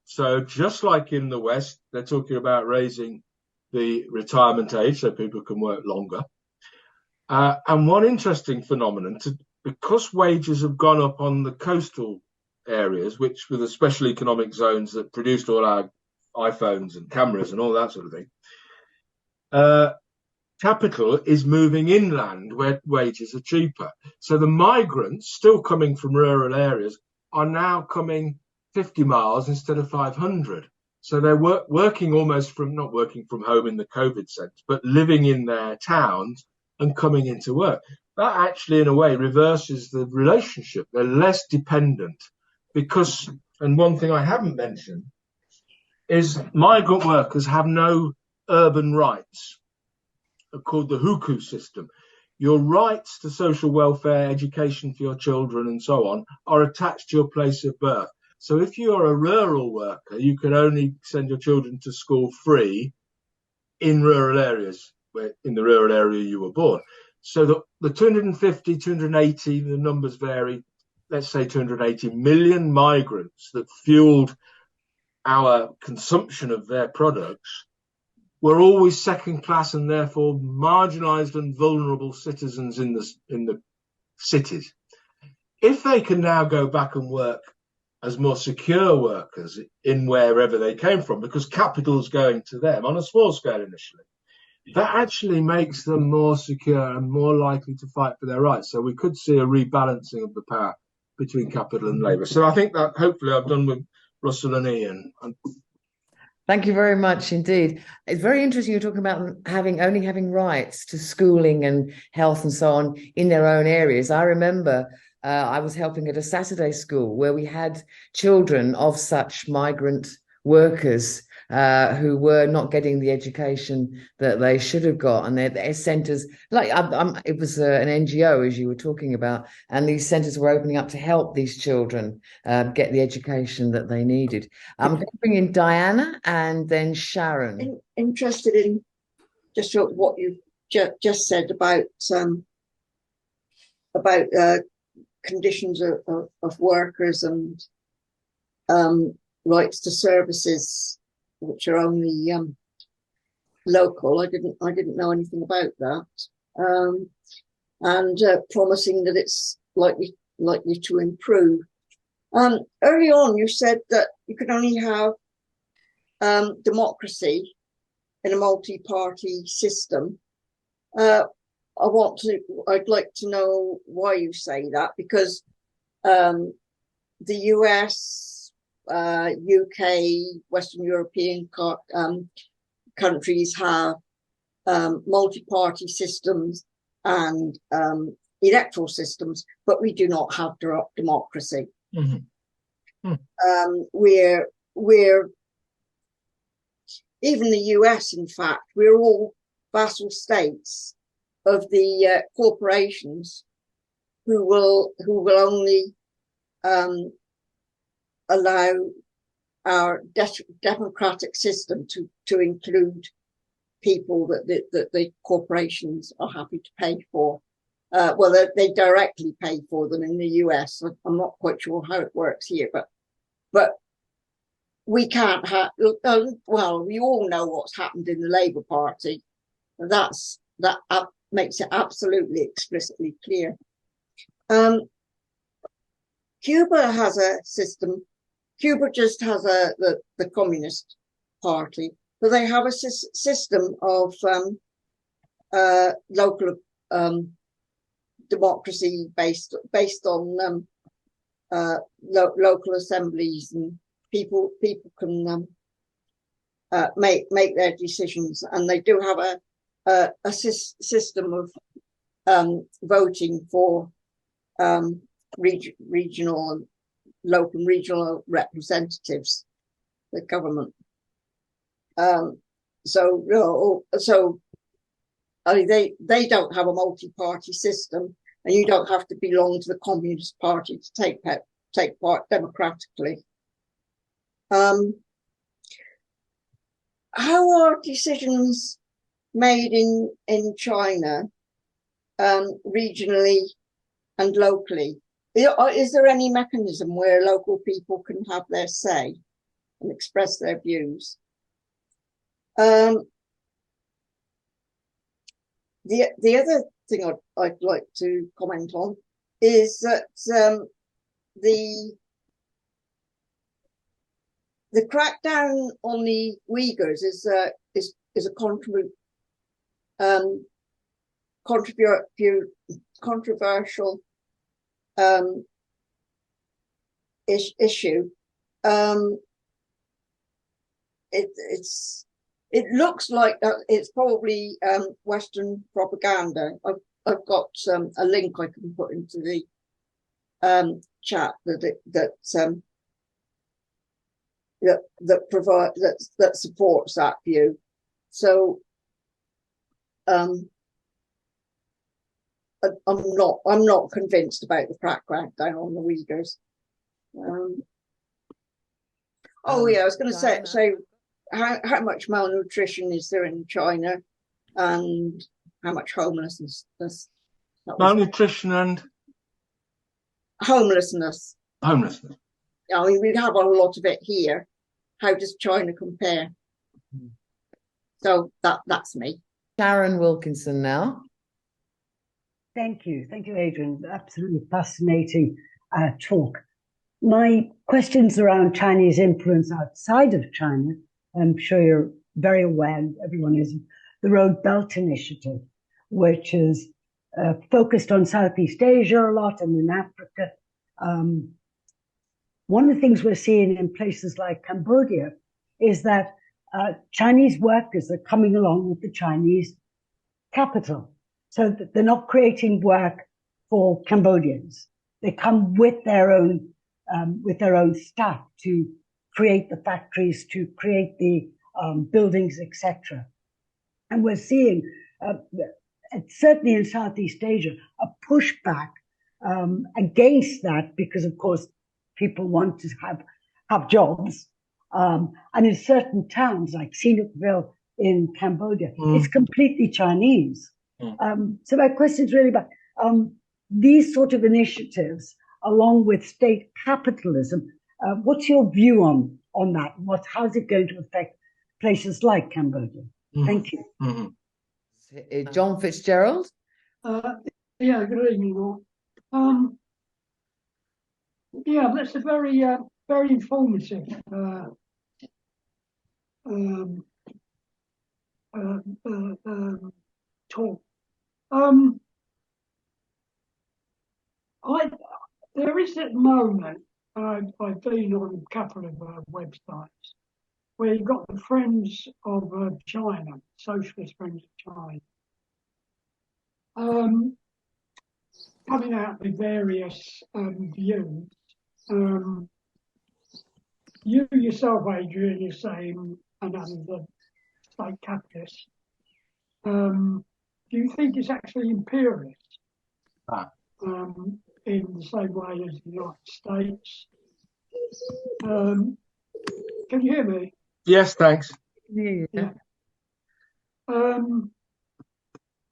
[SPEAKER 2] So just like in the West, they're talking about raising the retirement age so people can work longer. And one interesting phenomenon, because wages have gone up on the coastal areas, which were the special economic zones that produced all our iPhones and cameras and all that sort of thing, capital is moving inland where wages are cheaper. So the migrants still coming from rural areas are now coming 50 miles instead of 500. So they're working almost not working from home in the COVID sense, but living in their towns and coming into work. That actually, in a way, reverses the relationship. They're less dependent because, and one thing I haven't mentioned, is migrant workers have no urban rights, called the hukou system. Your rights to social welfare, education for your children and so on are attached to your place of birth. So if you're a rural worker, you can only send your children to school free in rural areas, in the rural area you were born. So the 250, 280, the numbers vary, let's say 280 million migrants that fueled our consumption of their products were always second class and therefore marginalized and vulnerable citizens in the cities. If they can now go back and work as more secure workers in wherever they came from, because capital is going to them on a small scale initially, that actually makes them more secure and more likely to fight for their rights. So we could see a rebalancing of the power between capital and labour. So I think that hopefully I've done with Russell and Ian.
[SPEAKER 3] Thank you very much indeed. It's very interesting you're talking about only having rights to schooling and health and so on in their own areas. I remember I was helping at a Saturday school where we had children of such migrant workers who were not getting the education that they should have got, and their centres, like it was an NGO as you were talking about, and these centres were opening up to help these children get the education that they needed. I'm going to bring in Diana and then Sharon.
[SPEAKER 6] Interested in just what you just said about conditions of workers and rights to services which are only local. I didn't know anything about that, and promising that it's likely to improve. Early on, you said that you could only have democracy in a multi-party system. I'd like to know why you say that, because the US, UK, Western European countries have multi-party systems, and electoral systems, but we do not have democracy. We're even the US, in fact, we're all vassal states of the corporations who will only allow our democratic system to include people that the corporations are happy to pay for. Well, they directly pay for them in the US. I'm not quite sure how it works here, but we can't have. Well, we all know what's happened in the Labour Party. That makes it absolutely explicitly clear. Cuba has a system. Cuba just has the Communist Party, but they have a system of local democracy based on local assemblies, and people can make their decisions, and they do have a system of voting for regional and local and regional representatives, the government. So I mean, they don't have a multi-party system, and you don't have to belong to the Communist Party to take part democratically. How are decisions made in China, regionally and locally? Is there any mechanism where local people can have their say and express their views? The other thing I'd like to comment on is that the crackdown on the Uyghurs is a controversial issue. It looks like it's probably Western propaganda. I've got a link I can put into the chat that supports that view. So I'm not convinced about the crackdown on the Uyghurs. Oh yeah, I was going to say how much malnutrition is there in China, and how much homelessness?
[SPEAKER 2] Malnutrition and
[SPEAKER 6] homelessness.
[SPEAKER 2] Homelessness.
[SPEAKER 6] I mean, we have a lot of it here. How does China compare? So that's me.
[SPEAKER 3] Sharon Wilkinson now.
[SPEAKER 7] Thank you, Adrian. Absolutely fascinating talk. My questions around Chinese influence outside of China. I'm sure you're very aware, and everyone is, the Road Belt Initiative, which is focused on Southeast Asia a lot and in Africa. One of the things we're seeing in places like Cambodia is that Chinese workers are coming along with the Chinese capital. So that they're not creating work for Cambodians. They come with their own staff to create the factories, to create the buildings, etc. And we're seeing, certainly in Southeast Asia, a pushback against that, because of course people want to have jobs. And in certain towns like Sihanoukville in Cambodia, it's completely Chinese. So my question is really about these sort of initiatives, along with state capitalism. What's your view on that? How's it going to affect places like Cambodia? Thank you.
[SPEAKER 3] John Fitzgerald.
[SPEAKER 8] Yeah, good evening all. Yeah, that's a very very informative talk. There is at the moment, I've been on a couple of websites where you've got the Friends of China, Socialist Friends of China. coming out with various views. You yourself, Adrian, you're saying another state capitalist. Do you think it's actually imperialist in the same way as the United States? Can you hear me?
[SPEAKER 2] Yes, thanks.
[SPEAKER 8] Yeah. And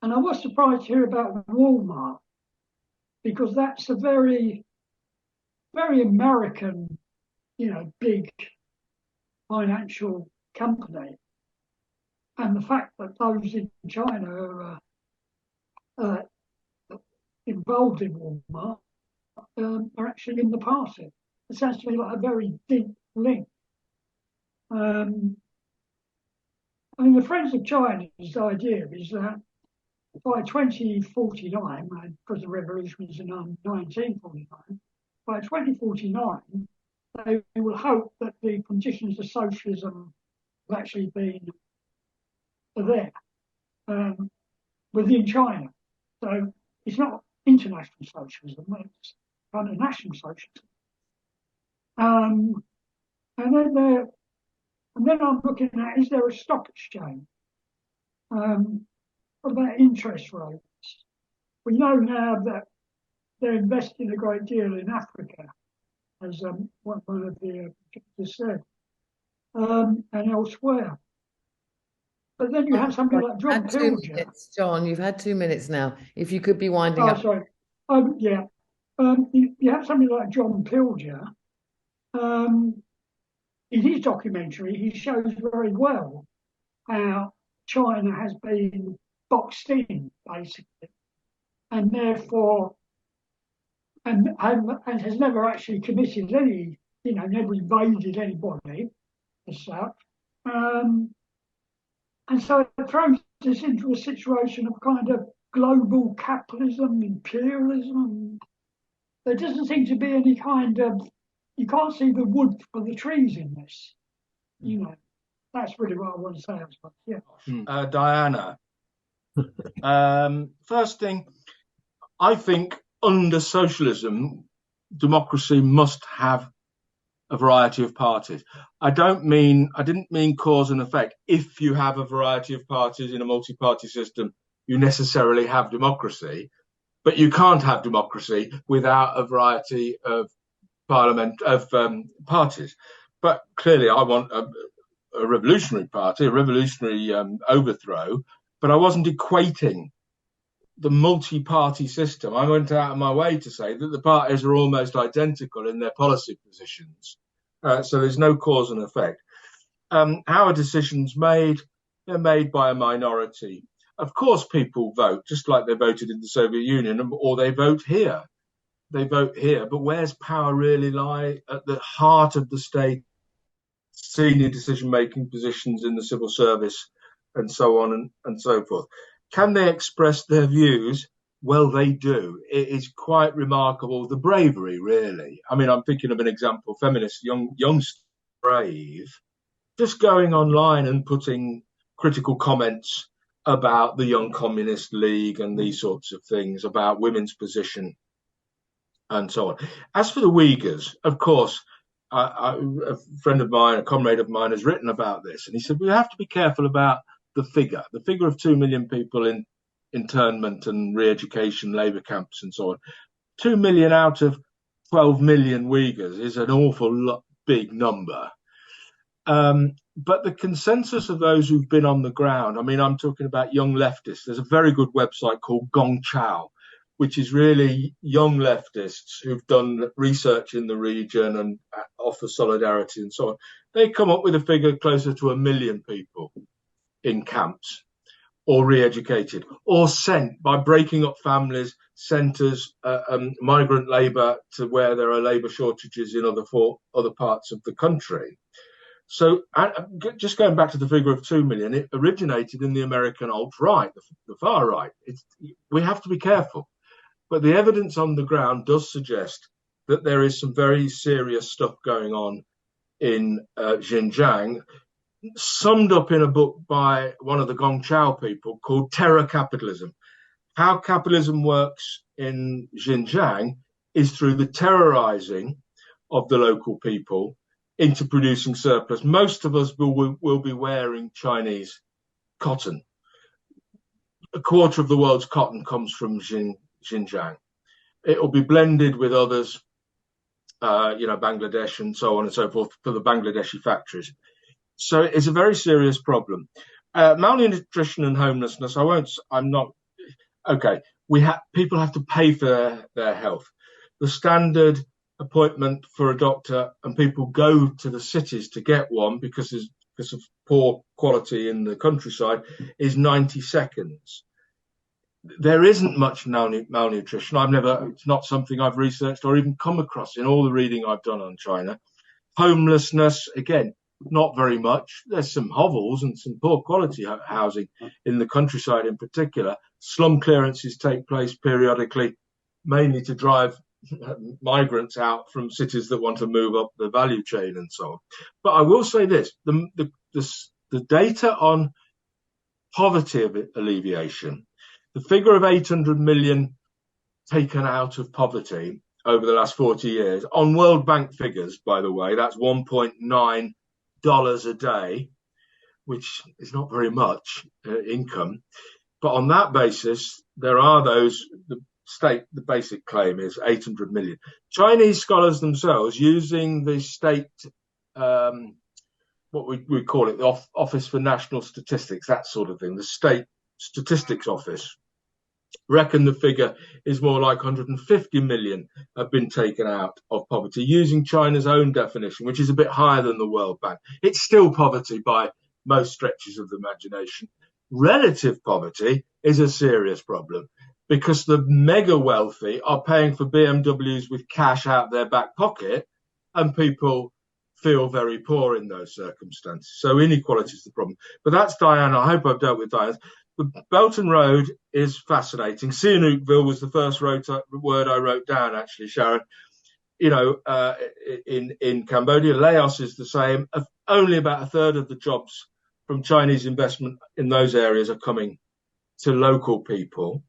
[SPEAKER 8] I was surprised to hear about Walmart, because that's a very, very American, big financial company. And the fact that those in China are involved in Walmart are actually in the party. It sounds to me like a very deep link. I mean, the Friends of China's idea is that by 2049, because the revolution was in 1949, by 2049, they will hope that the conditions of socialism have actually been there within China. So it's not international socialism, it's kind of national socialism. And then I'm looking at, is there a stock exchange? What about interest rates? We know now that they're investing a great deal in Africa, as one of the just said, and elsewhere. But then you have somebody like John Pilger.
[SPEAKER 3] John, you've had 2 minutes now. If you could be winding up.
[SPEAKER 8] Sorry. Yeah. You have somebody like John Pilger. In his documentary, he shows very well how China has been boxed in, basically, and therefore, and has never actually committed any, never invaded anybody as such. And so it throws us into a situation of kind of global capitalism, imperialism. There doesn't seem to be any kind of, you can't see the wood for the trees in this. That's really what I want to say. Yeah.
[SPEAKER 2] Diana, first thing, I think under socialism, democracy must have a variety of parties. I didn't mean cause and effect. If you have a variety of parties in a multi-party system, you necessarily have democracy, but you can't have democracy without a variety of parties. But clearly, I want a revolutionary party, a revolutionary overthrow. But I wasn't equating the multi-party system. I went out of my way to say that the parties are almost identical in their policy positions. So there's no cause and effect. How are decisions made? They're made by a minority. Of course, people vote, just like they voted in the Soviet Union, or they vote here. They vote here. But where's power really lie? At the heart of the state, senior decision-making positions in the civil service, and so on and so forth. Can they express their views? Well, they do. It is quite remarkable, the bravery, really. I mean, I'm thinking of an example, feminist youngster, brave, just going online and putting critical comments about the Young Communist League and these sorts of things, about women's position and so on. As for the Uyghurs, of course, a friend of mine, a comrade of mine, has written about this, and he said we have to be careful about the figure of 2 million people in internment and re-education, labour camps and so on. 2 million out of 12 million Uyghurs is an awful big number. But the consensus of those who've been on the ground, I mean, I'm talking about young leftists. There's a very good website called Gongchao, which is really young leftists who've done research in the region and offer solidarity and so on. They come up with a figure closer to 1 million people in camps, or re-educated, or sent by breaking up families, sent as migrant labour to where there are labour shortages in other parts of the country. So just going back to the figure of 2 million, it originated in the American alt-right, the far right. We have to be careful. But the evidence on the ground does suggest that there is some very serious stuff going on in Xinjiang, summed up in a book by one of the Gongchao people called Terror Capitalism. how capitalism works in Xinjiang is through the terrorizing of the local people into producing surplus. Most of us will be wearing Chinese cotton. A quarter of the world's cotton comes from Xinjiang. It will be blended with others, Bangladesh and so on and so forth, for the Bangladeshi factories. So it's a very serious problem. Malnutrition and homelessness. People have to pay for their health. The standard appointment for a doctor, and people go to the cities to get one because of poor quality in the countryside, is 90 seconds. There isn't much malnutrition. It's not something I've researched or even come across in all the reading I've done on China. Homelessness, again, not very much. There's some hovels and some poor quality housing in the countryside in particular. Slum clearances take place periodically, mainly to drive migrants out from cities that want to move up the value chain and so on. But I will say this, the data on poverty alleviation, the figure of 800 million taken out of poverty over the last 40 years, on World Bank figures, by the way, that's $1.9 a day, which is not very much income. But on that basis, there are those, the basic claim is 800 million. Chinese scholars themselves, using the state, what we call it, the Office for National Statistics, that sort of thing, the State Statistics Office, reckon the figure is more like 150 million have been taken out of poverty, using China's own definition, which is a bit higher than the World Bank. It's still poverty by most stretches of the imagination. Relative poverty is a serious problem because the mega wealthy are paying for BMWs with cash out their back pocket, and people feel very poor in those circumstances. So inequality is the problem. But that's Diana. I hope I've dealt with Diana. The Belton Road is fascinating. Sihanoukville was the first word I wrote down, actually, Sharon. In Cambodia, Laos is the same. Only about a third of the jobs from Chinese investment in those areas are coming to local people.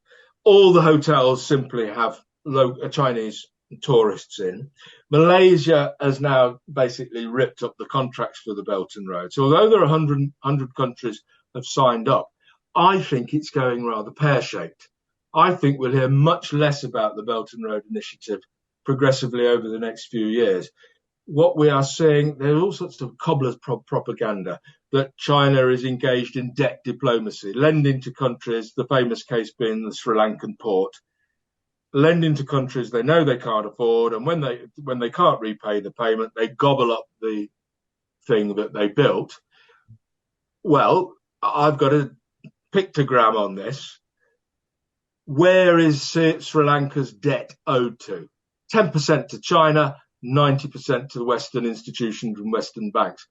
[SPEAKER 2] All the hotels simply have Chinese tourists in. Malaysia has now basically ripped up the contracts for the Belton Road. So although there are 100 countries have signed up, I think it's going rather pear-shaped. I think we'll hear much less about the Belton Road Initiative progressively over the next few years. What we are seeing, there's all sorts of cobbler's propaganda that China is engaged in debt diplomacy, lending to countries, the famous case being the Sri Lankan port, lending to countries they know they can't afford, and when they can't repay the payment, they gobble up the thing that they built. Well, I've got a pictogram on this. Where is Sri Lanka's debt owed to? 10% to China, 90% to the Western institutions and Western banks.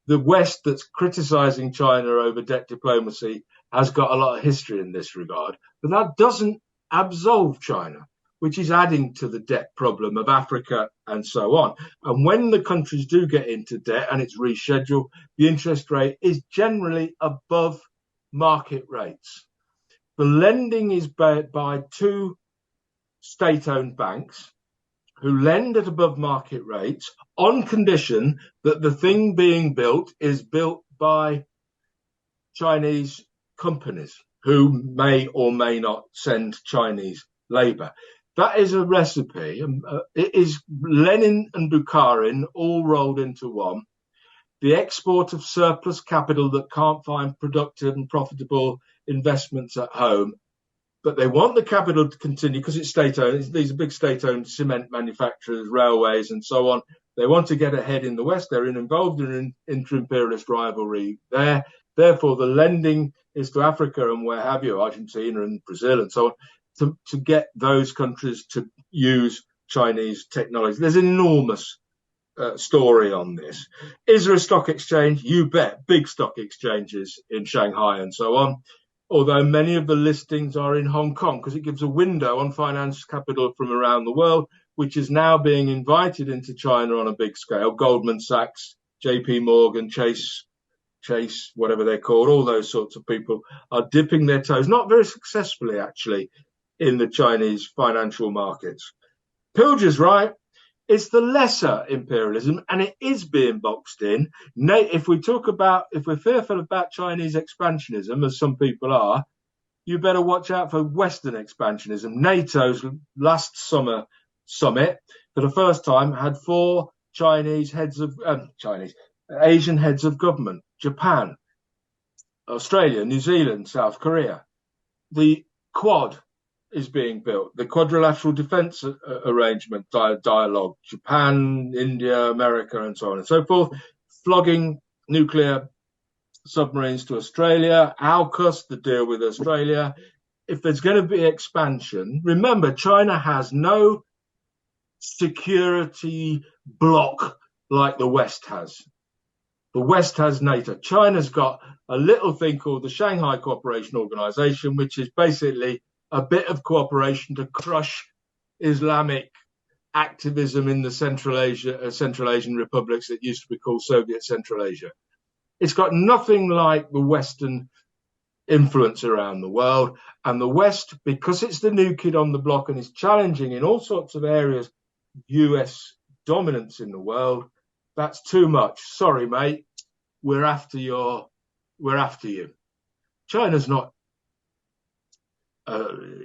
[SPEAKER 2] The West that's criticizing China over debt diplomacy has got a lot of history in this regard, but that doesn't absolve China, which is adding to the debt problem of Africa and so on. And when the countries do get into debt and it's rescheduled, the interest rate is generally above market rates. The lending is by two state-owned banks who lend at above market rates on condition that the thing being built is built by Chinese companies who may or may not send Chinese labor. That is a recipe. It is Lenin and Bukharin all rolled into one. The export of surplus capital that can't find productive and profitable investments at home, but they want the capital to continue because it's state-owned. These are big state-owned cement manufacturers, railways, and so on. They want to get ahead in the West. They're involved in an inter-imperialist rivalry there. Therefore, the lending is to Africa and where have you, Argentina and Brazil and so on, to get those countries to use Chinese technology. There's an enormous story on this. Is there a stock exchange? You bet. Big stock exchanges in Shanghai and so on. Although many of the listings are in Hong Kong because it gives a window on finance capital from around the world, which is now being invited into China on a big scale. Goldman Sachs, JP Morgan, Chase Chase, whatever they're called, all those sorts of people are dipping their toes, not very successfully actually, in the Chinese financial markets. Pilger's right. It's the lesser imperialism, and it is being boxed in. If we're fearful about Chinese expansionism, as some people are, you better watch out for Western expansionism. NATO's last summer summit, for the first time, had 4 Asian heads of government: Japan, Australia, New Zealand, South Korea. The Quad is being built, the quadrilateral defense arrangement dialogue, Japan, India, America, and so on and so forth, flogging nuclear submarines to Australia, AUKUS, the deal with Australia. If there's going to be expansion, remember, China has no security bloc like the West has. The West has NATO. China's got a little thing called the Shanghai Cooperation Organization, which is basically a bit of cooperation to crush Islamic activism in the Central Asian republics that used to be called Soviet Central Asia. It's got nothing like the Western influence around the world. And the West, because it's the new kid on the block and is challenging in all sorts of areas US dominance in the world, that's too much. Sorry, mate. We're after you. China's not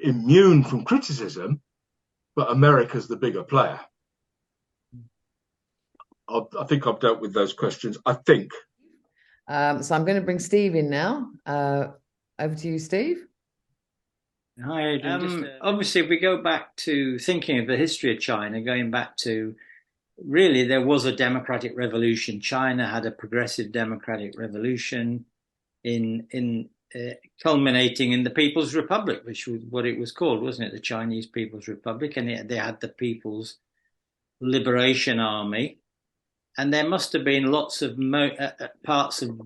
[SPEAKER 2] immune from criticism, but America's the bigger player. I think I've dealt with those questions. I think.
[SPEAKER 3] So I'm going to bring Steve in now. Over to you, Steve.
[SPEAKER 1] Hi, Adrian. Obviously, if we go back to thinking of the history of China, going back to really there was a democratic revolution. China had a progressive democratic revolution culminating in the People's Republic, which was what it was called, wasn't it? The Chinese People's Republic. And they had the People's Liberation Army. And there must have been lots of parts of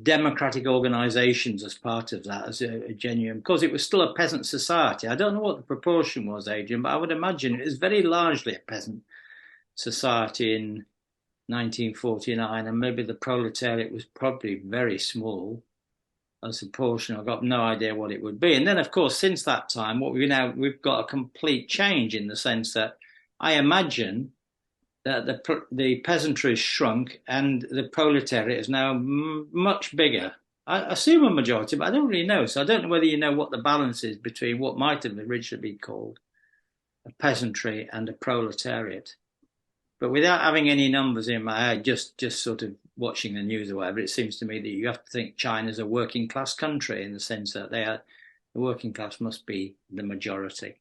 [SPEAKER 1] democratic organizations as part of that, as a genuine, because it was still a peasant society. I don't know what the proportion was, Adrian, but I would imagine it was very largely a peasant society in 1949, and maybe the proletariat was probably very small as a portion. I've got no idea what it would be. And then, of course, since that time, we've got a complete change in the sense that I imagine that the peasantry has shrunk and the proletariat is now much bigger. I assume a majority, but I don't really know. So I don't know whether you know what the balance is between what might have originally been called a peasantry and a proletariat. But without having any numbers in my head, just sort of watching the news or whatever, it seems to me that you have to think China's a working class country in the sense that the working class must be the majority.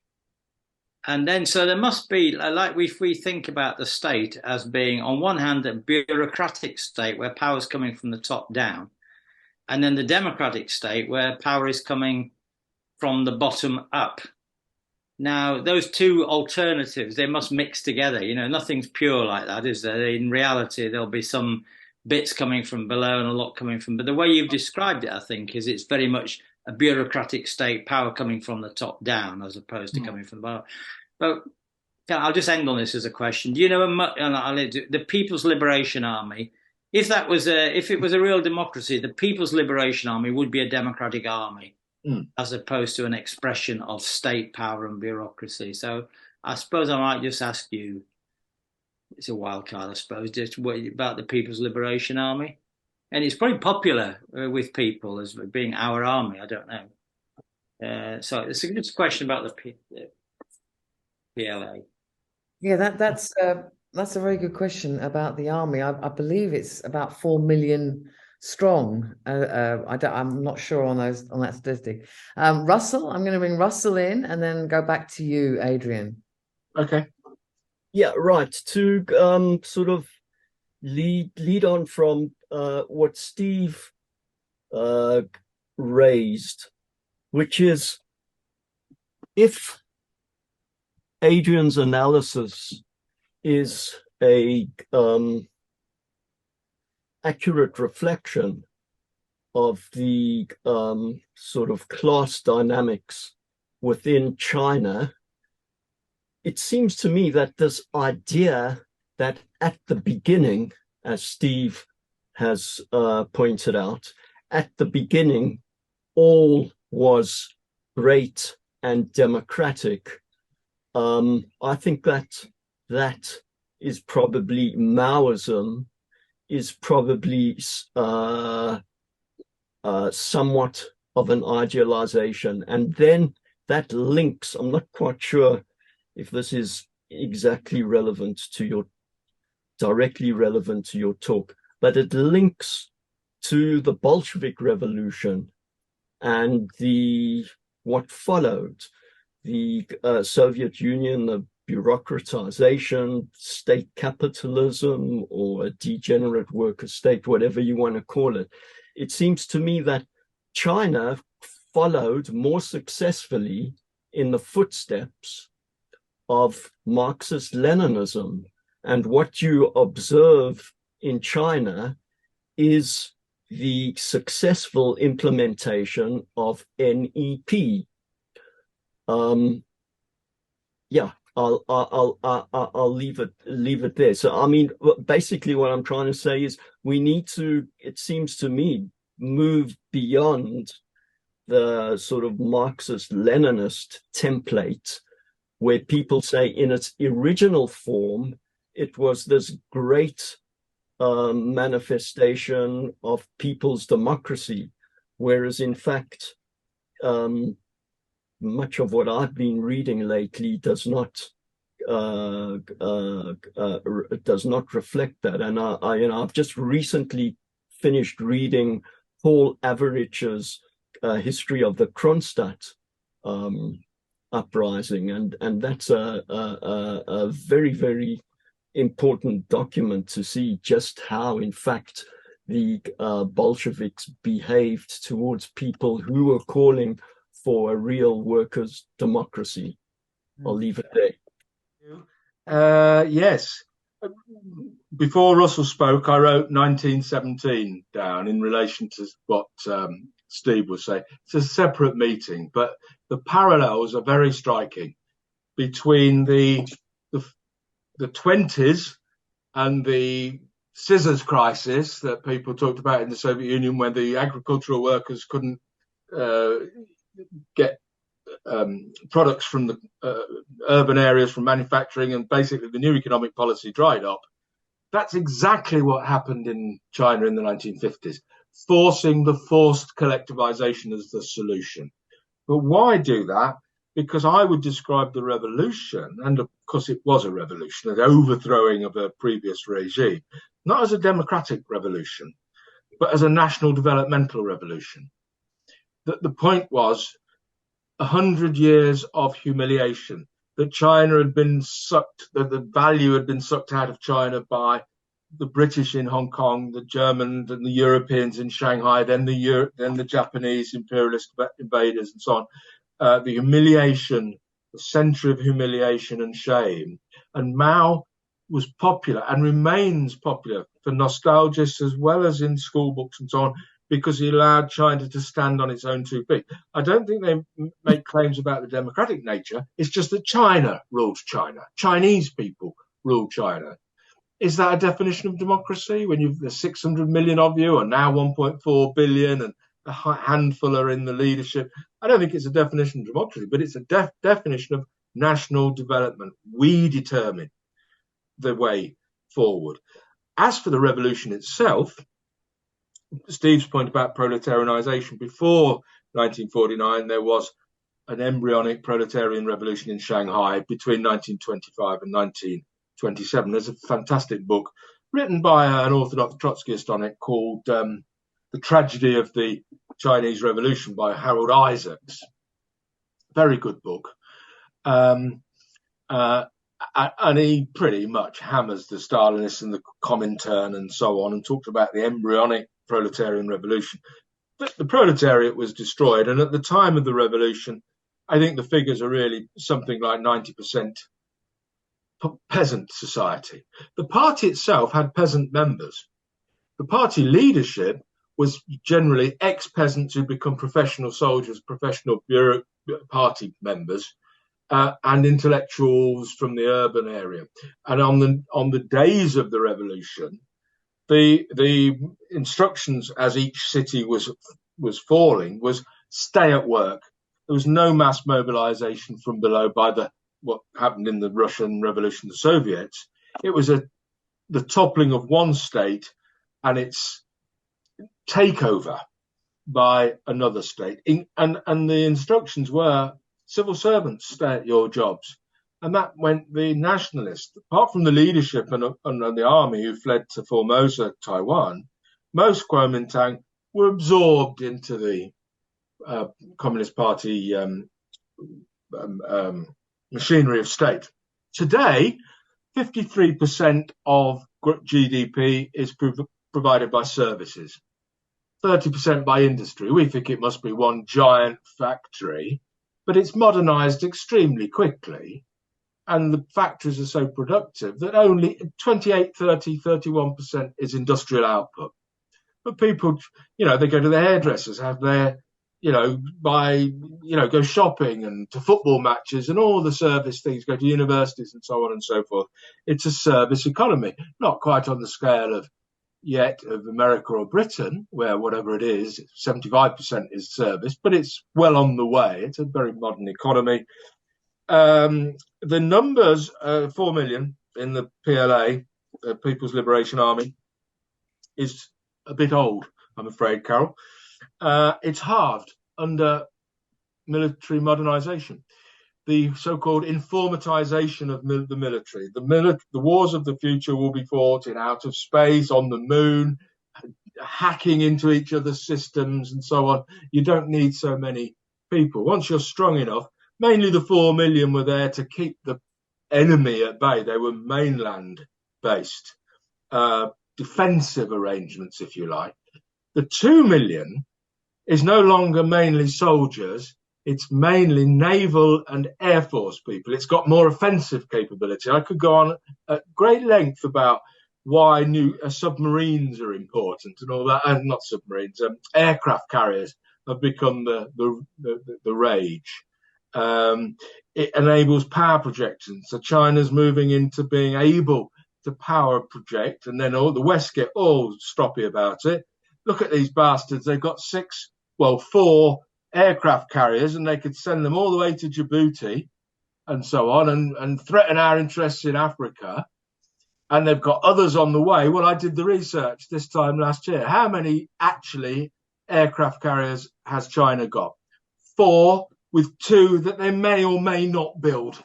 [SPEAKER 1] And then, so there must be, like if we think about the state as being, on one hand, a bureaucratic state where power is coming from the top down, and then the democratic state where power is coming from the bottom up. Now, those two alternatives, they must mix together. You know, nothing's pure like that, is there? In reality, there'll be some bits coming from below and a lot coming from, but the way you've described it, I think, is it's very much a bureaucratic state, power coming from the top down as opposed to coming from the bottom. But I'll just end on this as a question. Do you know the People's Liberation Army? If it was a real democracy, the People's Liberation Army would be a democratic army, as opposed to an expression of state power and bureaucracy. So I suppose I might just ask you, it's a wild card, I suppose, just what about the People's Liberation Army? And it's probably popular with people as being our army. I don't know. So it's a good question about the PLA.
[SPEAKER 3] Yeah, that's a very good question about the army. I believe it's about 4 million strong. I'm not sure on that statistic. Russell, I'm going to bring Russell in and then go back to you, Adrian.
[SPEAKER 2] Okay.
[SPEAKER 4] Yeah, right. To sort of lead on from what Steve raised, which is if Adrian's analysis is a accurate reflection of the sort of class dynamics within China, it seems to me that this idea that at the beginning, as Steve has pointed out, at the beginning, all was great and democratic. I think that is probably Maoism, is probably somewhat of an idealization. And then that links, I'm not quite sure if this is exactly relevant to your, directly relevant to your talk, but it links to the Bolshevik Revolution and what followed, the Soviet Union, the bureaucratization, state capitalism, or a degenerate worker state, whatever you want to call it. It seems to me that China followed more successfully in the footsteps of Marxist-Leninism. And what you observe in China is the successful implementation of NEP. Yeah, I'll leave it there. So, I mean, basically what I'm trying to say is we need to, it seems to me, move beyond the sort of Marxist-Leninist template where people say in its original form, it was this great manifestation of people's democracy, whereas in fact, much of what I've been reading lately does not reflect that. And I've just recently finished reading Paul Averich's history of the Kronstadt uprising, and that's a very, very important document to see just how, in fact, the Bolsheviks behaved towards people who were calling for a real workers' democracy. I'll leave it
[SPEAKER 2] there. Yes. Before Russell spoke, I wrote 1917 down in relation to what Steve was saying. It's a separate meeting, but the parallels are very striking between the 20s and the scissors crisis that people talked about in the Soviet Union, when the agricultural workers couldn't get products from the urban areas from manufacturing, and basically the new economic policy dried up. That's exactly what happened in China in the 1950s, forcing the forced collectivization as the solution. But why do that? Because I would describe the revolution, and of course it was a revolution, an overthrowing of a previous regime, not as a democratic revolution, but as a national developmental revolution. That the point was 100 years of humiliation, that China had been sucked, that the value had been sucked out of China by the British in Hong Kong, the Germans and the Europeans in Shanghai, then the Japanese imperialist invaders and so on. The humiliation, the centre of humiliation and shame. And Mao was popular and remains popular for nostalgists as well as in school books and so on, because he allowed China to stand on its own 2 feet. I don't think they make claims about the democratic nature. It's just that China ruled China. Chinese people ruled China. Is that a definition of democracy when there's 600 million of you, and now 1.4 billion, and a handful are in the leadership? I don't think it's a definition of democracy, but it's a definition of national development. We determine the way forward. As for the revolution itself, Steve's point about proletarianization, before 1949, there was an embryonic proletarian revolution in Shanghai between 1925 and 1927. There's a fantastic book written by an Orthodox Trotskyist on it called The Tragedy of the Chinese Revolution by Harold Isaacs. Very good book. And he pretty much hammers the Stalinists and the Comintern and so on, and talked about the embryonic proletarian revolution. But the proletariat was destroyed, and at the time of the revolution, I think the figures are really something like 90% peasant society. The party itself had peasant members. The party leadership was generally ex-peasants who become professional soldiers, professional party members, and intellectuals from the urban area. And on the days of the revolution, the instructions as each city was falling was stay at work. There was no mass mobilization from below by what happened in the Russian Revolution, the Soviets. It was the toppling of one state and its takeover by another state. And the instructions were civil servants stay at your jobs. And that went the nationalists, apart from the leadership and the army who fled to Formosa, Taiwan, most Kuomintang were absorbed into the Communist Party machinery of state. Today, 53% of GDP is provided by services, 30% by industry. We think it must be one giant factory, but it's modernized extremely quickly. And the factories are so productive that only 28, 30, 31% is industrial output. But people, they go to the hairdressers, have their, go shopping and to football matches and all the service things, go to universities and so on and so forth. It's a service economy, not quite on the scale of America or Britain, where whatever it is, 75% is service, but it's well on the way. It's a very modern economy. The numbers, 4 million in the PLA, the People's Liberation Army, is a bit old, I'm afraid, Carol. It's halved under military modernization. The so-called informatization of the military. The wars of the future will be fought in outer space, on the moon, hacking into each other's systems and so on. You don't need so many people. Once you're strong enough, mainly the 4 million were there to keep the enemy at bay. They were mainland-based, defensive arrangements, if you like. The 2 million is no longer mainly soldiers. It's mainly naval and air force people. It's got more offensive capability. I could go on at great length about why new submarines are important and all that, and not submarines, aircraft carriers have become the rage. It enables power projection. So China's moving into being able to power project, and then all the West get all stroppy about it. Look at these bastards. They've got 4 aircraft carriers, and they could send them all the way to Djibouti and so on and threaten our interests in Africa. And they've got others on the way. Well, I did the research this time last year. How many actually aircraft carriers has China got? 4, with 2 that they may or may not build.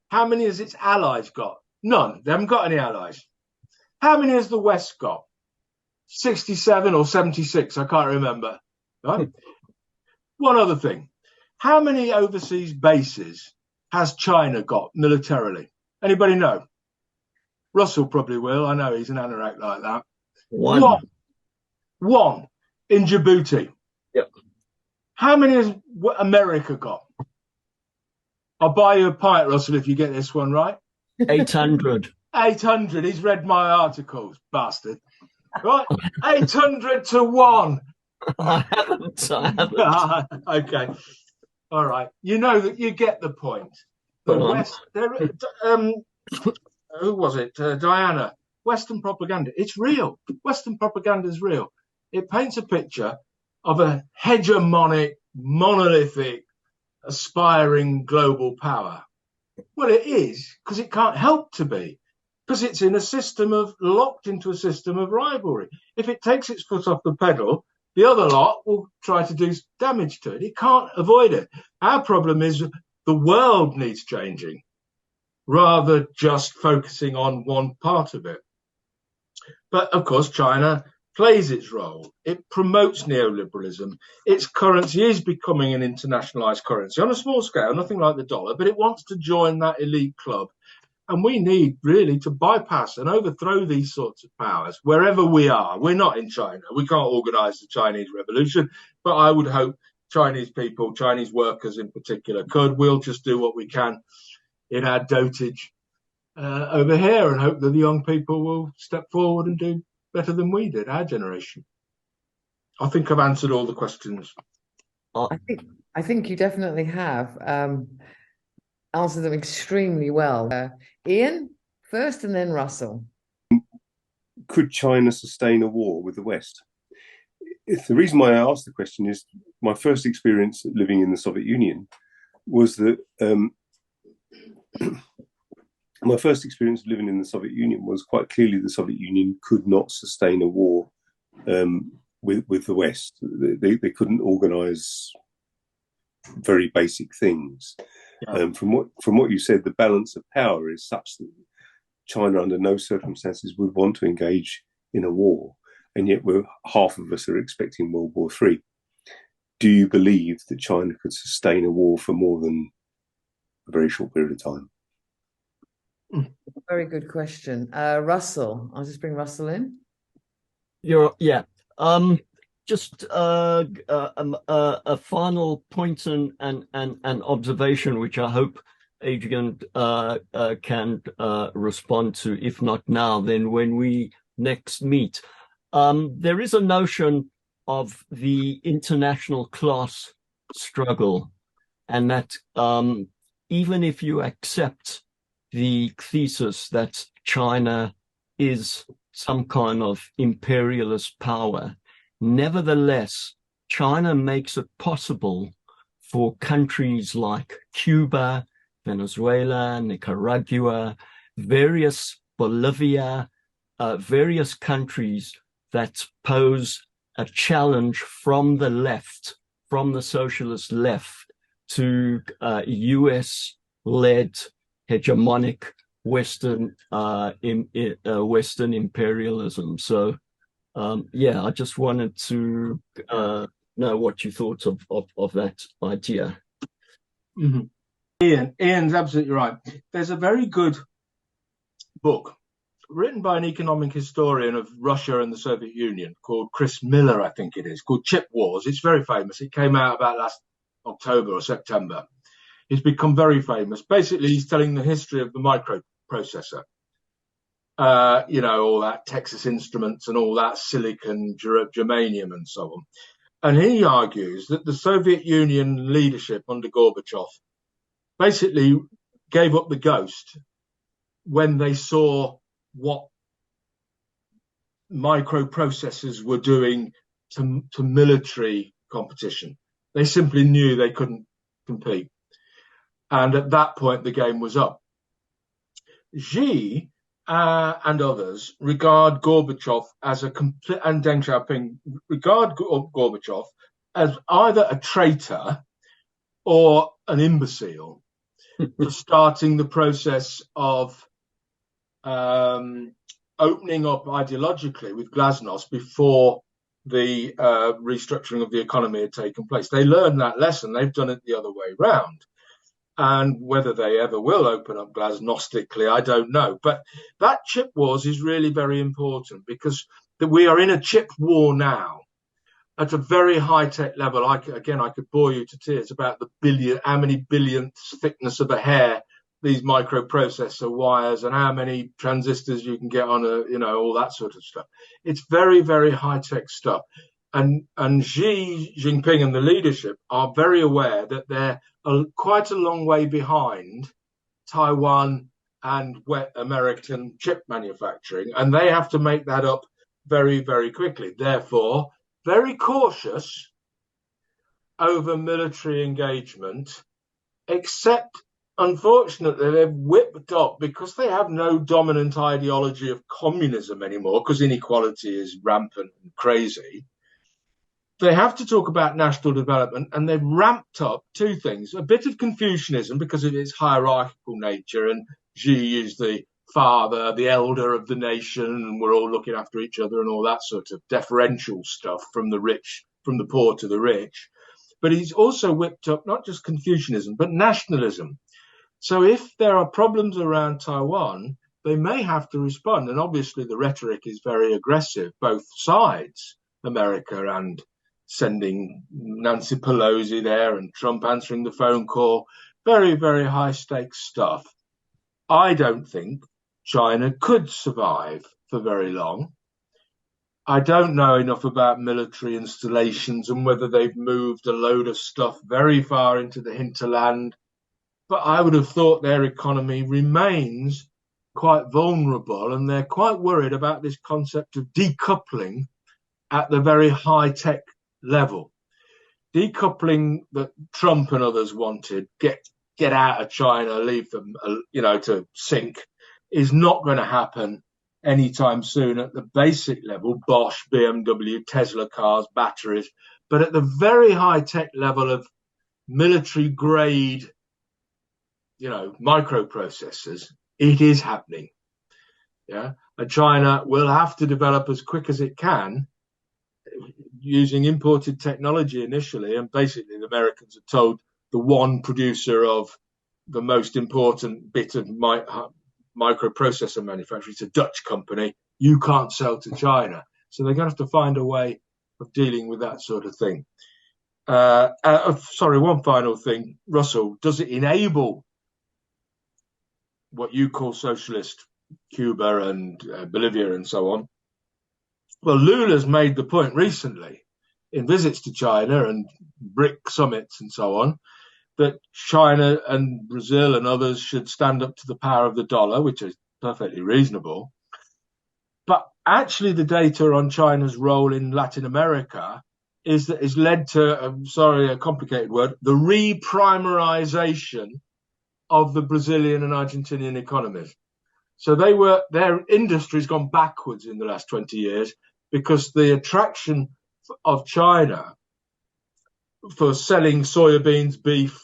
[SPEAKER 2] How many has its allies got? None. They haven't got any allies. How many has the West got? 67 or 76, I can't remember. Right? One other thing. How many overseas bases has China got militarily? Anybody know? Russell probably will. I know he's an anorak like that. One in Djibouti.
[SPEAKER 4] Yep.
[SPEAKER 2] How many has America got? I'll buy you a pint, Russell, if you get this one right.
[SPEAKER 4] 800.
[SPEAKER 2] 800. He's read my articles, bastard. Right? 800 to 1.
[SPEAKER 4] I haven't.
[SPEAKER 2] Okay. All right. You know that you get the point. The West, who was it? Diana. Western propaganda. It's real. Western propaganda is real. It paints a picture of a hegemonic, monolithic, aspiring global power. Well, it is, because it can't help to be, because it's in a system locked into a system of rivalry. If it takes its foot off the pedal, the other lot will try to do damage to it. It can't avoid it. Our problem is the world needs changing, rather just focusing on one part of it. But of course, China plays its role. It promotes neoliberalism. Its currency is becoming an internationalized currency on a small scale, nothing like the dollar, but it wants to join that elite club. And we need really to bypass and overthrow these sorts of powers wherever we are. We're not in China. We can't organize the Chinese revolution, but I would hope Chinese people, Chinese workers in particular, could. We'll just do what we can in our dotage over here and hope that the young people will step forward and do better than we did, our generation. I think I've answered all the questions.
[SPEAKER 3] I think you definitely have answered them extremely well. Ian first and then Russell.
[SPEAKER 5] could China sustain a war with the West? The reason why I asked the question is my first experience living in the Soviet Union was that my first experience living in the Soviet Union was quite clearly the Soviet Union could not sustain a war with the West. They couldn't organize very basic things.
[SPEAKER 2] Yeah.
[SPEAKER 5] From what you said, the balance of power is such that China, under no circumstances, would want to engage in a war, and yet half of us are expecting World War III. Do you believe that China could sustain a war for more than a very short period of time?
[SPEAKER 3] Very good question. Russell, I'll just bring Russell in.
[SPEAKER 4] Just a final point and observation, which I hope Adrian can respond to. If not now, then when we next meet. There is a notion of the international class struggle, and that even if you accept the thesis that China is some kind of imperialist power, nevertheless, China makes it possible for countries like Cuba, Venezuela, Nicaragua, Bolivia, various countries that pose a challenge from the left, from the socialist left, to US-led hegemonic Western imperialism. So, I just wanted to know what you thought of that idea.
[SPEAKER 2] Mm-hmm. Ian's absolutely right. There's a very good book written by an economic historian of Russia and the Soviet Union called Chris Miller, I think it is, called Chip Wars. It's very famous. It came out about last October or September. It's become very famous. Basically, he's telling the history of the microprocessor. All that Texas Instruments and all that silicon, germanium and so on. And he argues that the Soviet Union leadership under Gorbachev basically gave up the ghost when they saw what microprocessors were doing to military competition. They simply knew they couldn't compete. And at that point, the game was up. Xi and others regard Gorbachev as and Deng Xiaoping regard Gorbachev as either a traitor or an imbecile for starting the process of opening up ideologically with glasnost before the restructuring of the economy had taken place. They learned that lesson. They've done it the other way round. And whether they ever will open up glasnostically, I don't know. But that chip wars is really very important because we are in a chip war now at a very high-tech level. I could bore you to tears about how many billionths thickness of a hair these microprocessor wires and how many transistors you can get on all that sort of stuff. It's very, very high-tech stuff. And Xi Jinping and the leadership are very aware that they're quite a long way behind Taiwan and American chip manufacturing, and they have to make that up very, very quickly. Therefore, very cautious over military engagement, except, unfortunately, they've whipped up because they have no dominant ideology of communism anymore, because inequality is rampant and crazy. They have to talk about national development, and they've ramped up two things. A bit of Confucianism because of its hierarchical nature, and Xi is the father, the elder of the nation, and we're all looking after each other and all that sort of deferential stuff from the poor to the rich. But he's also whipped up not just Confucianism, but nationalism. So if there are problems around Taiwan, they may have to respond. And obviously the rhetoric is very aggressive, both sides, America and sending Nancy Pelosi there and Trump answering the phone call. Very, very high stakes stuff. I don't think China could survive for very long. I don't know enough about military installations and whether they've moved a load of stuff very far into the hinterland, but I would have thought their economy remains quite vulnerable, and they're quite worried about this concept of decoupling at the very high-tech level. Decoupling that Trump and others wanted, get out of China, leave them, to sink, is not going to happen anytime soon at the basic level. Bosch, BMW, Tesla cars, batteries, but at the very high-tech level of military-grade, microprocessors, it is happening. Yeah, and China will have to develop as quick as it can, using imported technology initially, and basically the Americans are told the one producer of the most important bit of microprocessor manufacturing, it's a Dutch company, you can't sell to China. So they're going to have to find a way of dealing with that sort of thing. One final thing, Russell, does it enable what you call socialist Cuba and Bolivia and so on? Well, Lula's made the point recently in visits to China and BRIC summits and so on, that China and Brazil and others should stand up to the power of the dollar, which is perfectly reasonable. But actually the data on China's role in Latin America is led to, a complicated word, the reprimarization of the Brazilian and Argentinian economies. So their industry's gone backwards in the last 20 years because the attraction of China for selling soybeans, beef,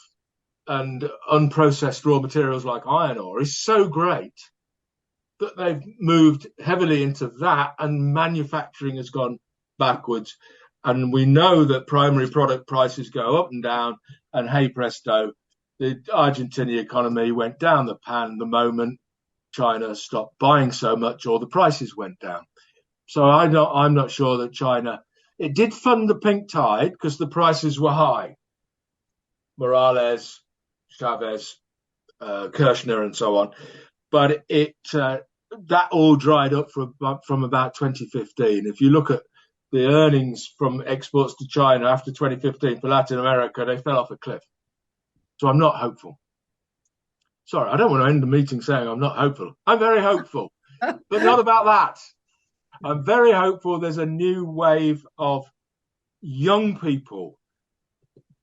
[SPEAKER 2] and unprocessed raw materials like iron ore is so great that they've moved heavily into that, and manufacturing has gone backwards. And we know that primary product prices go up and down, and hey presto, the Argentinian economy went down the pan the moment China stopped buying so much or the prices went down. So I'm not sure that China, it did fund the pink tide because the prices were high. Morales, Chavez, Kirchner and so on. But that all dried up from about 2015. If you look at the earnings from exports to China after 2015 for Latin America, they fell off a cliff. So I'm not hopeful. Sorry, I don't want to end the meeting saying I'm not hopeful. I'm very hopeful, but not about that. I'm very hopeful there's a new wave of young people,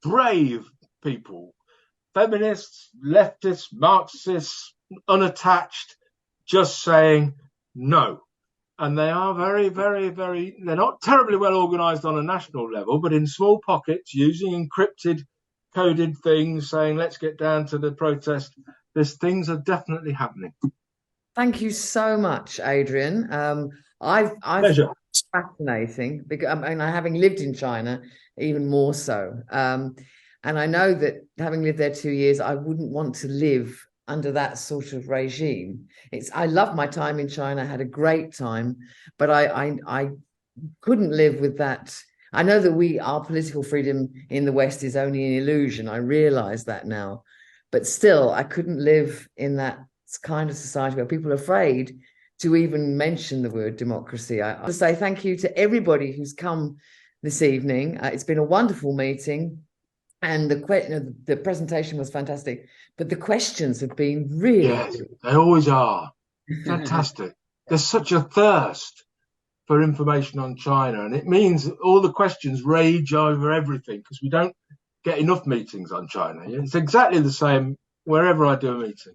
[SPEAKER 2] brave people, feminists, leftists, Marxists, unattached, just saying no. And they are very, very, very, they're not terribly well organized on a national level, but in small pockets, using encrypted, coded things, saying, let's get down to the protest. These things are definitely happening.
[SPEAKER 3] Thank you so much, Adrian. I've
[SPEAKER 2] Pleasure.
[SPEAKER 3] It's fascinating because having lived in China, even more so. And I know that having lived there 2 years, I wouldn't want to live under that sort of regime. I love my time in China, had a great time, but I couldn't live with that. I know that our political freedom in the West is only an illusion. I realize that now, but still I couldn't live in that kind of society where people are afraid to even mention the word democracy. I want to say thank you to everybody who's come this evening. It's been a wonderful meeting. And the presentation was fantastic, but the questions have been really...
[SPEAKER 2] Yes, they always are. Fantastic. There's such a thirst for information on China, and it means all the questions rage over everything because we don't get enough meetings on China. It's exactly the same wherever I do a meeting.